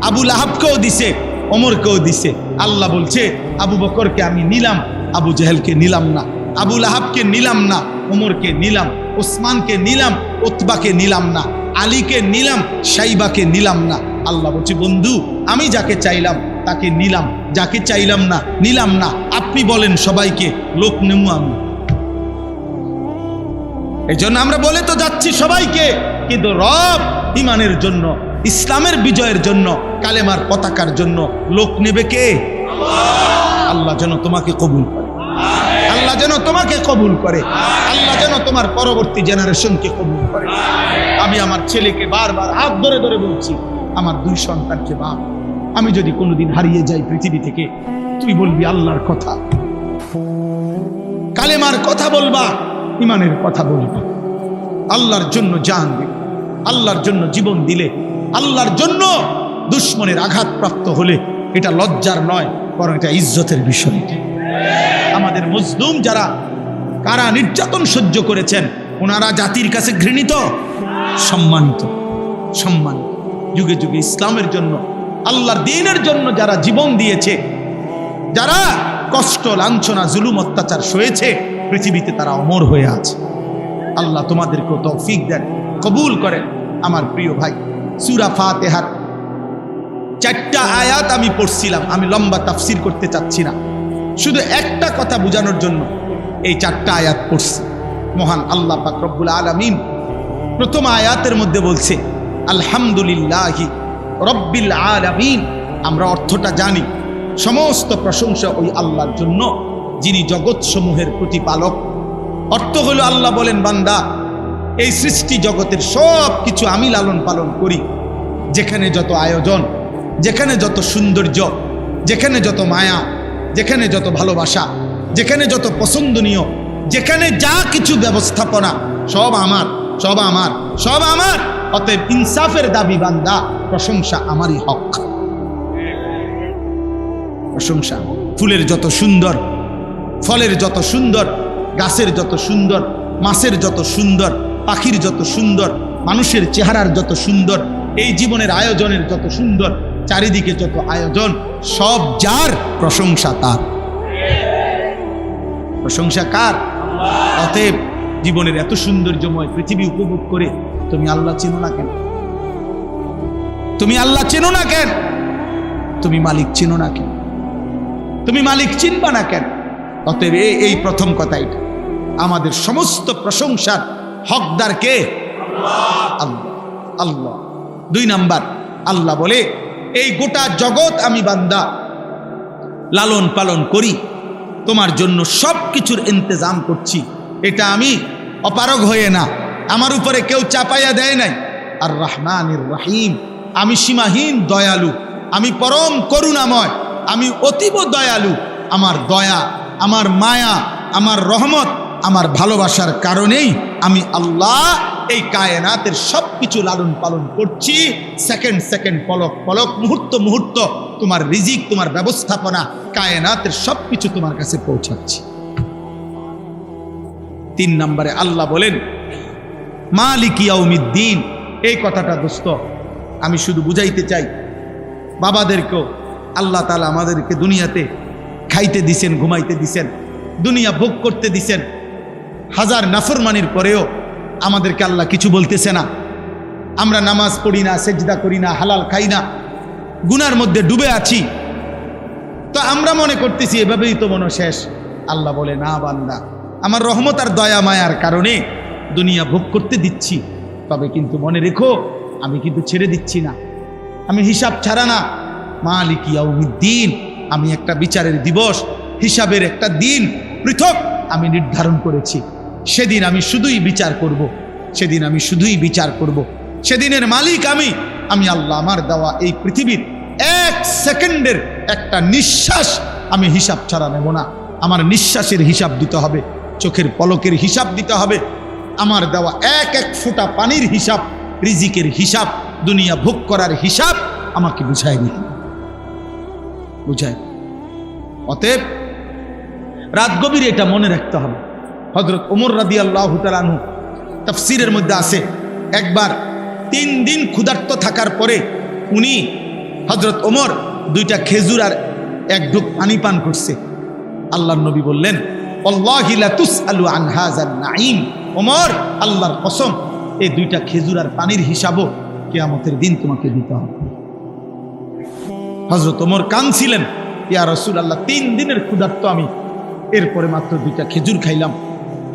আবু লাহাবকেও দিছে, ওমরকেও দিছে। আল্লাহ বলছে, আবু বকরকে আমি নিলাম, আবু জেহেলকে নিলাম না, আবু লাহাবকে নিলাম না, ওমরকে নিলাম, ওসমানকে নিলাম, উতবাকে নিলাম না, আলীকে নিলাম, শাইবাকে নিলাম না। আল্লাহ বলছে, বন্ধু আমি যাকে চাইলাম তাকে নিলাম, যাকে চাইলাম না নিলাম না। আপনি বলেন সবাইকে লোক নেমু আমি। এই জন্য আমরা বলে তো যাচ্ছি সবাইকে, কিন্তু রব ঈমানের জন্য, ইসলামের বিজয়ের জন্য, কালেমার পতাকার জন্য লোক নেবে কে? আল্লাহ যেন তোমাকে কবুল করে, আল্লাহ যেন তোমাকে কবুল করে, আল্লাহ যেন তোমার পরবর্তী জেনারেশনকে কবুল করে। আমি আমার ছেলেকে বারবার হাত ধরে ধরে বলছি, আমার 2 সন্তানকে বাপ, আমি যদি কোনোদিন হারিয়ে যাই পৃথিবী থেকে, তুই বলবি আল্লাহর কথা, কালেমার কথা বলবা, ইমানের কথা বলবা। আল্লাহর জন্য জান দিলে, আল্লাহর জন্য জীবন দিলে, আল্লাহর জন্য দুশ্মনের আঘাতপ্রাপ্ত হলে এটা লজ্জার নয়, বরং এটা ইজ্জতের বিষয়। আমাদের মজলুম যারা কারা নির্যাতন সহ্য করেছেন, ওনারা জাতির কাছে ঘৃণিত, সম্মানিত, সম্মানিত। যুগে যুগে ইসলামের জন্য, আল্লাহর দ্বীনের জন্য যারা জীবন দিয়েছে, যারা কষ্ট, লাঞ্ছনা, জুলুম, অত্যাচার সয়েছে, পৃথিবীতে তারা অমর হয়ে আছে। আল্লাহ তোমাদেরকে তৌফিক দেন, কবুল করেন। আমার প্রিয় ভাই, সূরা ফাতিহার 4টা আয়াত আমি পড়ছিলাম, আমি লম্বা তাফসীর করতে চাচ্ছি না, শুধু একটা কথা বোঝানোর জন্য এই 4টা আয়াত পড়ছি। মহান আল্লাহ পাক রব্বুল আলামিন প্রথম আয়াতের মধ্যে বলছে আলহামদুলিল্লাহি রব্বিল আলামিন। আমরা অর্থটা জানি, সমস্ত প্রশংসা ওই আল্লাহর জন্য যিনি জগৎসমূহের প্রতিপালক। অর্থ হলো আল্লাহ বলেন, বান্দা, এই সৃষ্টি জগতের সব কিছু আমি লালন পালন করি। যেখানে যত আয়োজন, যেখানে যত সৌন্দর্য, যেখানে যত মায়া, যেখানে যত ভালোবাসা, যেখানে যত পছন্দনীয়, যেখানে যা কিছু ব্যবস্থাপনা, সব আমার, সব আমার, সব আমার। অতএব ইনসাফের দাবি বান্দা, প্রশংসা আমারই হক। প্রশংসা, ফুলের যত সুন্দর, ফলের যত সুন্দর, গাছের যত সুন্দর, মাছের যত সুন্দর, পাখির যত সুন্দর, মানুষের চেহারার যত সুন্দর, এই জীবনের আয়োজনের যত সুন্দর, চারিদিকে যত আয়োজন, সব যার, প্রশংসা তার। প্রশংসা কার? অতএব জীবনের এত সৌন্দর্যময় পৃথিবী উপভোগ করে তুমি আল্লাহ চেনো না কেন? তুমি আল্লাহ চেনো না কেন? তুমি মালিক চেনো না কেন? তুমি মালিক চিনবা না কেন? অতএব এই প্রথম কথা, এটা আমাদের সমস্ত প্রশংসার হকদার কে? আল্লাহ। আল্লাহ। 2 নাম্বার, আল্লাহ বলে এই গোটা জগৎ আমি বান্দা লালন পালন করি, তোমার জন্য সব কিছুর ইন্তজাম করছি। এটা আমি অপারগ হয়ে না, আমার উপরে কেউ চাপাইয়া দেয় নাই। আর রহমানির রহিম, আমি সীমাহীন দয়ালু, আমি পরম করুণাময়, আমি অতীব দয়ালু। আমার দয়া, আমার মায়া, আমার রহমত, আমার ভালোবাসার কারণেই আমি আল্লাহ এই কায়নাতের সব কিছু লালন পালন করছি। সেকেন্ড সেকেন্ড, পলক পলক, মুহূর্ত মুহূর্ত তোমার রিজিক, তোমার ব্যবস্থাপনা, কায়নাতের সব কিছু তোমার কাছে পৌঁছাচ্ছি। 3 নম্বরে আল্লাহ বলেন মালিক ইয়াউমিদ্দিন। এই কথাটা দোস্ত আমি শুধু বুঝাইতে চাই, বাবাদেরকেও আল্লাহ তাআলা আমাদেরকে দুনিয়াতে খাইতে দিছেন, ঘুমাইতে দিছেন, দুনিয়া ভোগ করতে দিছেন। হাজার নাফরমানির পরেও আমাদেরকে আল্লাহ কিছু বলতেছে না। আমরা নামাজ পড়ি না, সেজদা করি না, হালাল খাই না, গুনার মধ্যে ডুবে আছি, তো আমরা মনে করতেছি এভাবেই তো মনে শেষ। আল্লাহ বলে, না বান্দা, আমার রহমত আর দয়া মায়ার কারণে দুনিয়া ভোগ করতে দিচ্ছি, তবে কিন্তু মনে রেখো আমি কিন্তু ছেড়ে দিচ্ছি না, আমি হিসাব ছাড়া না। মালিক ইয়াউমিদ্দিন, আমি একটা বিচারের দিবস, হিসাবের একটা দিন পৃথক আমি নির্ধারণ করেছি। সেদিন আমি শুধুই বিচার করব, সেদিন আমি শুধুই বিচার করব। সেদিনের মালিক আমি আল্লাহ। আমার দেওয়া এই পৃথিবীর 1 সেকেন্ডের একটা নিঃশ্বাস আমি হিসাব ছাড়া নেব না। আমার নিঃশ্বাসের হিসাব দিতে হবে, চোখের পলকের হিসাব দিতে হবে, আমার দেওয়া এক এক ফোঁটা পানির হিসাব, রিজিকের হিসাব, দুনিয়া ভোগ করার হিসাব আমাকে বুঝায় দিন, বুঝায়। অতএব রাত গভীরে এটা মনে রাখতে হবে। হযরত ওমর রাদিয়াল্লাহু তাআলা আনহু তাফসীরের মধ্যে আছে, একবার 3 দিন ক্ষুধার্ত থাকার পরে উনি হযরত ওমর 2টা খেজুর আর 1 ঢোক পানি পান করছে। আল্লাহর নবী বললেন, ওয়াল্লাহি লা তুসআলু আন হাযান নাঈম। ওমর, আল্লাহর কসম, এই 2টা খেজুর আর পানির হিসাবও কিয়ামতের দিন তোমাকে দিতে হবে। হযরত ওমর কাঁদছিলেন, ইয়া রাসূলুল্লাহ, 3 দিনের ক্ষুধার্ত আমি, এরপরে মাত্র 2টা খেজুর খাইলাম,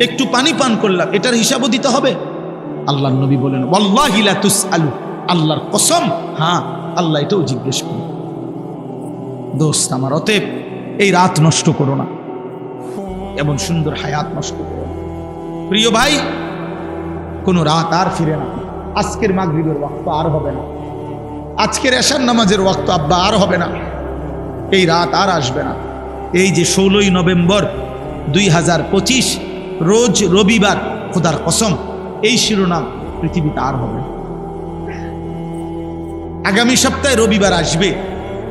একটু পানি পান করলাম, এটার হিসাবও দিতে হবে? আল্লাহর নবী বলেন, ওয়াল্লাহি লা তুসআলু, আল্লাহর কসম, হ্যাঁ আল্লাহ এটাও জিজ্ঞেস করবে। দোস্ত আমার, অতএব এই রাত নষ্ট করো না, এমন সুন্দর হায়াত নষ্ট করো না। প্রিয় ভাই, কোনো রাত আর ফিরে না। আজকের মাগরিবের ওয়াক্ত আর হবে না, আজকের এশার নামাজের ওয়াক্ত আব্বা আর হবে না, এই রাত আর আসবে না। এই যে 16ই নভেম্বর 2025 রোজ রবিবার, খোদার কসম এই শিরোনাম পৃথিবীতে আর হবে। আগামী সপ্তাহে রবিবার আসবে,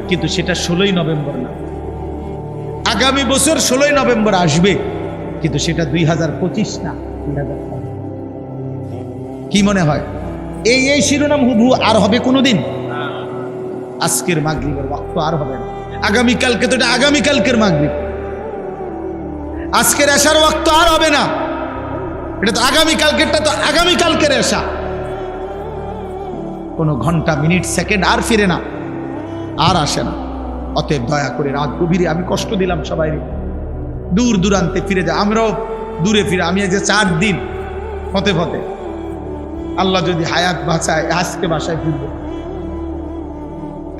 কিন্তু সেটা 16ই নভেম্বর না। আগামী বছর 16ই নভেম্বর আসবে, কিন্তু সেটা 2025 না, 2025। কি মনে হয় এই শিরোনাম হুবহু আর হবে কোনোদিন? আজকের মাগরিবের ওয়াক্ত আর হবে না। আগামীকালকে তো এটা আগামীকালকের মাগরিব, আজকের এশার ওয়াক্ত আর হবে না, এটা তো আগামীকালকেরটা তো আগামীকালকের এশা। কোনো ঘন্টা মিনিট সেকেন্ড আর ফিরে না, আর আসে না। অতএব দয়া করে রাত গভীরে আমি কষ্ট দিলাম সবাই, দূর দূরান্তে ফিরে যায়, আমরাও দূরে ফিরে। আমি এই যে 4 দিন হতে হতে আল্লাহ যদি হায়াত বাঁচায় আজকে বাসায় ফিরব,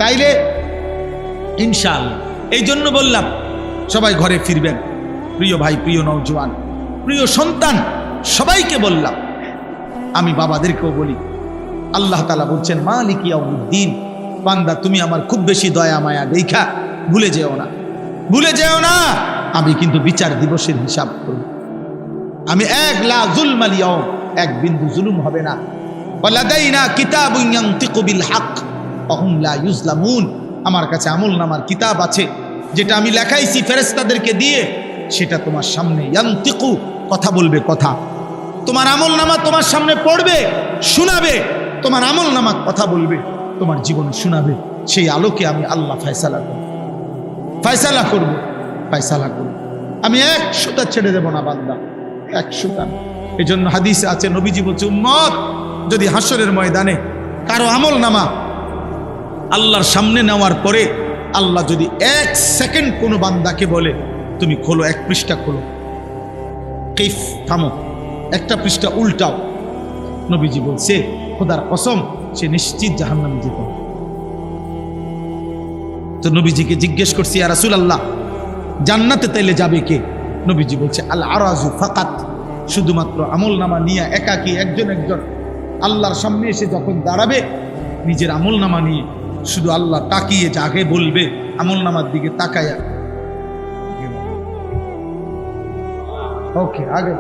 তাইলে ইনশাআল্লাহ। এই জন্য বললাম সবাই ঘরে ফিরবেন। প্রিয় ভাই, প্রিয় নওজোয়ান, প্রিয় সন্তান, সবাইকে বললাম, আমি বাবাদেরকেও বলি, আল্লাহ তাআলা বলছেন মালিক ইয়াউমিদ্দিন, বান্দা তুমি আমার খুব বেশি দয়া মায়া দেখা ভুলে যেও না, ভুলে যেও না, আমি কিন্তু বিচার দিবসের হিসাব করব। আমি লা যুলমাল ইয়াউম, এক বিন্দু জুলুম হবে না। ওয়ালাদাইনা কিতাবুন ইয়ানতিকু বিল হক ওয়া হুম লা ইউজলামুন, আমার কাছে আমলনামার কিতাব আছে, যেটা আমি লেখাইছি ফেরেশতাদেরকে দিয়ে, সেটা তোমার সামনে ইয়ানতিকু, কথা বলবে, কথা তোমার আমলনামা তোমার সামনে পড়বে, শোনাবে, তোমার আমলনামা কথা বলবে, তোমার জীবনে শোনাবে। সেই আলোকে আমি আল্লাহ ফয়সালা করব, ফয়সালা করব, ফয়সালা করব। আমি 100টা ছেড়ে দেব না বান্দা, 100টা। এই জন্য হাদিসে আছে, নবীজি বলছে, উম্মত যদি হাসরের ময়দানে কারো আমলনামা আল্লাহর সামনে নেওয়ার পরে আল্লাহ যদি 1 সেকেন্ড কোনো বান্দাকে বলে তুমি খোলো, 1 পৃষ্ঠা খোলো, কিফ, থামো, 1টা পৃষ্ঠা উল্টাও, নবীজি বলছে খোদার কসম সে নিশ্চিত জাহান্নামে যেতে হবে। তো নবীজিকে জিজ্ঞেস করছি, ইয়া রাসূলুল্লাহ জান্নাতে তাইলে যাবে কে? নবীজি বলছে আল আরাজু ফাকাত, শুধুমাত্র আমলনামা নিয়ে একাকী একজন একজন আল্লাহর সামনে এসে যখন দাঁড়াবে, নিজের আমলনামা নিয়ে শুধু আল্লাহ তাকিয়ে যাকে বলবে, আমলনামার দিকে তাকায়া ওকে আগে।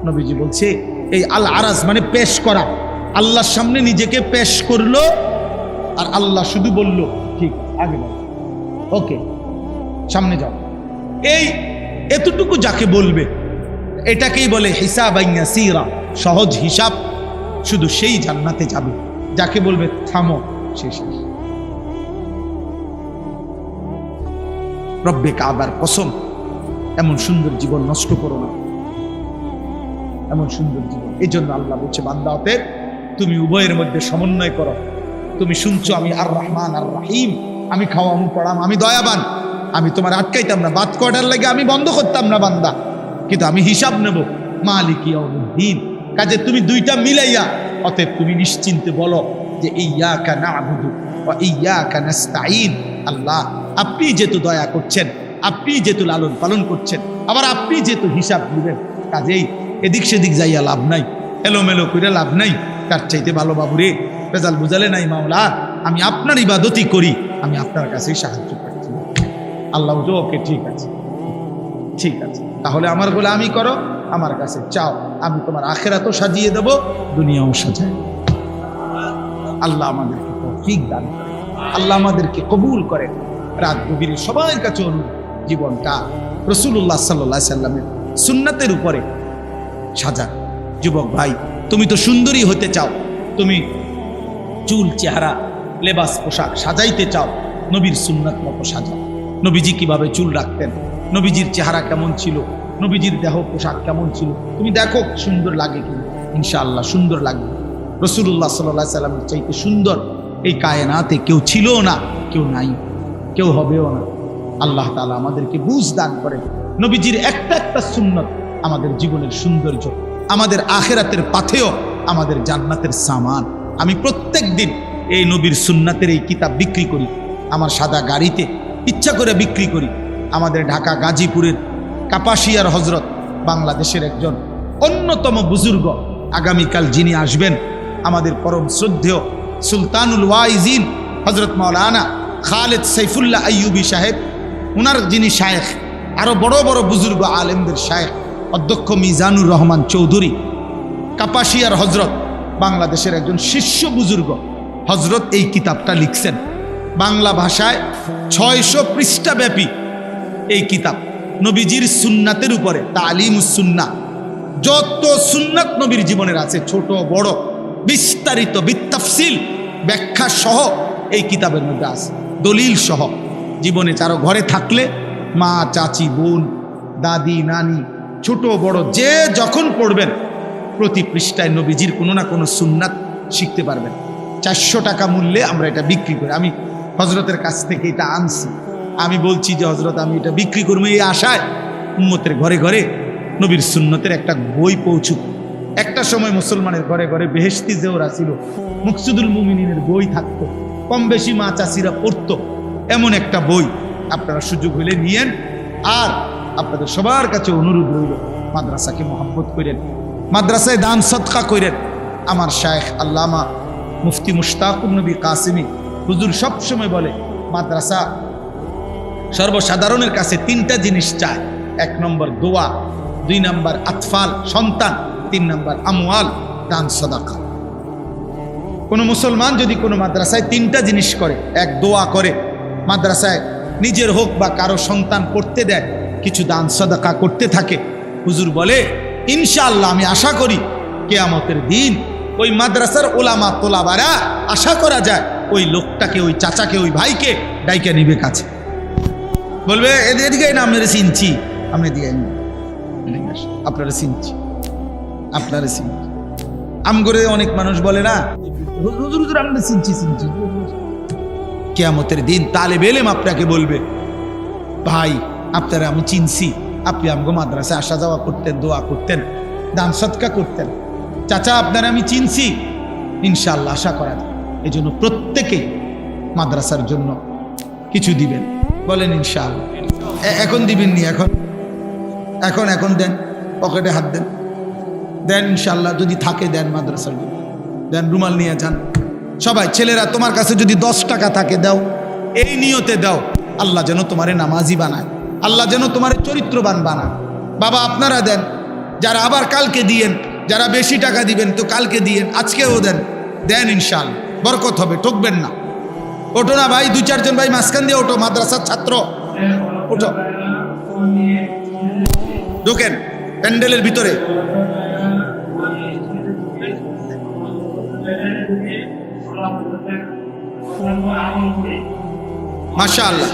নবীজি বলছে এই আল আরাজ মানে পেশ করা, আল্লাহর সামনে নিজেকে পেশ করলো, আর আল্লাহ শুধু বলল ঠিক আগে ওকে সামনে যাও। এই এতটুকু যাকে বলবে, এটাকেই বলে হিসাবান ইয়াসীরা, সহজ হিসাব, শুধু সেই জান্নাতে যাবে। যাকে বলবে থামো, শেষ। রব্বে কাবার কসম, এমন সুন্দর জীবন নষ্ট করো না, এমন সুন্দর জীবন। এই জন্য আল্লাহ বলছে বান্দা হতে তুমি উভয়ের মধ্যে সমন্বয় করো। তুমি শুনছো আমি আর রহমান আর রাহিম, আমি খাওয়াম পড়াম, আমি দয়াবান, আমি তোমার আটকাইতাম না, বাদ করার লাগে আমি বন্ধ করতাম না বান্দা, কিন্তু আমি হিসাব নেব মালিক ইয়াউমিদ্দিন। কাজে তুমি 2টা মিলাইয়া, অতএব তুমি নিশ্চিন্তে বলো যে ইয়্যাকা না'বুদু ওয়া ইয়্যাকা নাস্তাঈন। আল্লাহ আপনি যেহেতু দয়া করছেন, আপনি যেহেতু লালন পালন করছেন, আবার আপনি যেহেতু হিসাব নেবেন, কাজেই এদিক সেদিক যাইয়া লাভ নাই, এলোমেলো করে লাভ নাই। তার চাইতে ভালো বাবুরে বেজাল বুঝালে নাই মাওলা, আমি আপনার ইবাদতই করি, আমি আপনার কাছেই সাহায্য পাচ্ছি। আল্লাহ বলছে ওকে ঠিক আছে, ঠিক আছে, তাহলে আমার গোলামি করো, আমার কাছে চাও, আমি তোমার আখিরাতও সাজিয়ে দেব, দুনিয়াও সাজায়। আল্লাহ আমাদেরকে তৌফিক দান করে, আল্লাহ আমাদেরকে কবুল করে। রাত গভীরে সবার কাছে জীবনটা রাসূলুল্লাহ সাল্লাল্লাহু আলাইহি সাল্লামের সুন্নাতের উপরে সাজা। যুবক ভাই, তুমি তো সুন্দরী হতে চাও, তুমি চুল চেহারা লেবাস পোশাক সাজাইতে চাও, নবীর সুন্নাত মতো সাজাও। নবীজি কিভাবে চুল রাখতেন, নবীজির চেহারা কেমন ছিল, নবীজির দেহ পোশাক কেমন ছিল, তুমি দেখো সুন্দর লাগে কিনা, ইনশাআল্লাহ সুন্দর লাগবে। রাসূলুল্লাহ সাল্লাল্লাহু আলাইহি সাল্লামের চাইতে সুন্দর এই কায়নাতে কেউ ছিল না, কেউ নাই, কেউ হবেও না। আল্লাহ তাআলা আমাদেরকে বুঝ দান করেন। নবীজির একটা একটা সুন্নত আমাদের জীবনের সৌন্দর্য, আমাদের আখিরাতের পাথেয়, আমাদের জান্নাতের সামান। আমি প্রত্যেক দিন এই নবীর সুন্নাতের এই কিতাব বিক্রি করি, আমার সাদা গাড়িতে ইচ্ছা করে বিক্রি করি। আমাদের ঢাকা গাজীপুরের কাপাসিয়ার হজরত, বাংলাদেশের একজন অন্যতম বুজুর্গ, আগামীকাল যিনি আসবেন, আমাদের পরম শ্রদ্ধেয় সুলতানুল ওয়াইজিন হজরত মাওলানা খালেদ সাইফুল্লাহ আইয়ুবী সাহেব, ওনার যিনি শায়েখ, আরো বড় বড় বুজুর্গ আলেমদের শায়েখ অধ্যক্ষ মিজানুর রহমান চৌধুরী কাপাসিয়ার হজরত, বাংলাদেশের একজন শীর্ষ বুজুর্গ হজরত এই কিতাবটা লিখছেন। বাংলা ভাষায় 600 পৃষ্ঠা ব্যাপী এই কিতাব নবীজির সুন্নাতের উপরে, তালিমুস সুন্নাহ, যত সুন্নাত নবীর জীবনের আছে ছোট বড় বিস্তারিত বিতাফসিল ব্যাখ্যা সহ এই কিতাবের মধ্যে আছে, দলিল সহ। জীবনে কারো ঘরে থাকলে মা, চাচি, বোন, দাদি, নানি, ছোট বড় যে যখন পড়বেন প্রতি পৃষ্ঠায় নবীজির কোনো না কোনো সুন্নাত শিখতে পারবেন। 400 টাকা মূল্যে আমরা এটা বিক্রি করি। আমি হজরতের কাছ থেকে এটা আনছি। আমি বলছি যে হজরত আমি এটা বিক্রি করবো এই আশায় উম্মতের ঘরে ঘরে নবীর সুন্নতের একটা বই পৌঁছুক। একটা সময় মুসলমানের ঘরে ঘরে বেহেশতি জেওরা ছিল, মুকসুদুল মুমিনিনের বই থাকতো, কম বেশি মা চাষিরা পড়তো। এমন একটা বই আপনারা সুযোগ হলে নিয়েন। আর আপনাদের সবার কাছে অনুরোধ রইল, মাদ্রাসাকে মহব্বত করেন, মাদ্রাসায় দান সদকা করেন। আমার শায়েখ আল্লামা মুফতি মুশতাকুর নবী কাসিমি হুজুর সবসময় বলে, মাদ্রাসা সর্বসাধারণের কাছে 3টা জিনিস চায়। 1 নম্বর দোয়া, 2 নম্বর আতফাল সন্তান, 3 নম্বর আমওয়াল দান সদাকা। কোনো মুসলমান যদি কোনো মাদ্রাসায় 3টা জিনিস করে, 1 দোয়া করে, মাদ্রাসায় নিজের হোক বা কারো সন্তান পড়তে দেয়, কিছু দান সদাকা করতে থাকে, হুজুর বলে ইনশাআল্লাহ আমি আশা করি কিয়ামতের দিন ওই মাদ্রাসার ওলামা তোলাবারা আশা করা যায় ওই লোকটাকে, ওই চাচাকে, ওই ভাইকে ডাইকে নিবে কাছে, বলবে এদিকে না আপনারা চিনছি, আপনি দিয়ে আপনারা চিনছি, আপনারা চিনছি। আম করে অনেক মানুষ বলে না হুজুর হুজুর আমরা চিনছি চিনছি। কিয়ামতের দিন তালেব ইলম আপনাকে বলবে, ভাই আপনারা আমি চিনছি, আপনি আমগো মাদ্রাসায় আসা যাওয়া করতেন, দোয়া করতেন, দান সদকা করতেন, চাচা আপনারা আমি চিনছি, ইনশাআল্লাহ আশা করা যায়। এই জন্য প্রত্যেকেই মাদ্রাসার জন্য কিছু দিবেন, বলেন ইনশাআল্লাহ। এখন দিবেন নি, এখন এখন এখন দেন, পকেটে হাত দেন, দেন ইনশাআল্লাহ। যদি থাকে দেন, মাদ্রাসার জন্য দেন, রুমাল নিয়ে যান। সবাই ছেলেরা তোমার কাছে যদি 10 টাকা থাকে দাও, এই নিয়তে দাও আল্লাহ যেন তোমারে নামাজি বানায়, আল্লাহ যেন তোমার চরিত্রবান বানায়। বাবা আপনারা দেন, যারা আবার কালকে দিয়েন, যারা বেশি টাকা দিবেন তো কালকে দিয়েন, আজকেও দেন, দেন ইনশাআল্লাহ বরকত হবে, ঠকবেন না। ওঠো না ভাই, 2-4 জন ভাই মাঝখান দিয়ে ওঠো, মাদ্রাসার ছাত্র ওঠো, ঢোকেন প্যান্ডেলের ভিতরে। মাশাআল্লাহ।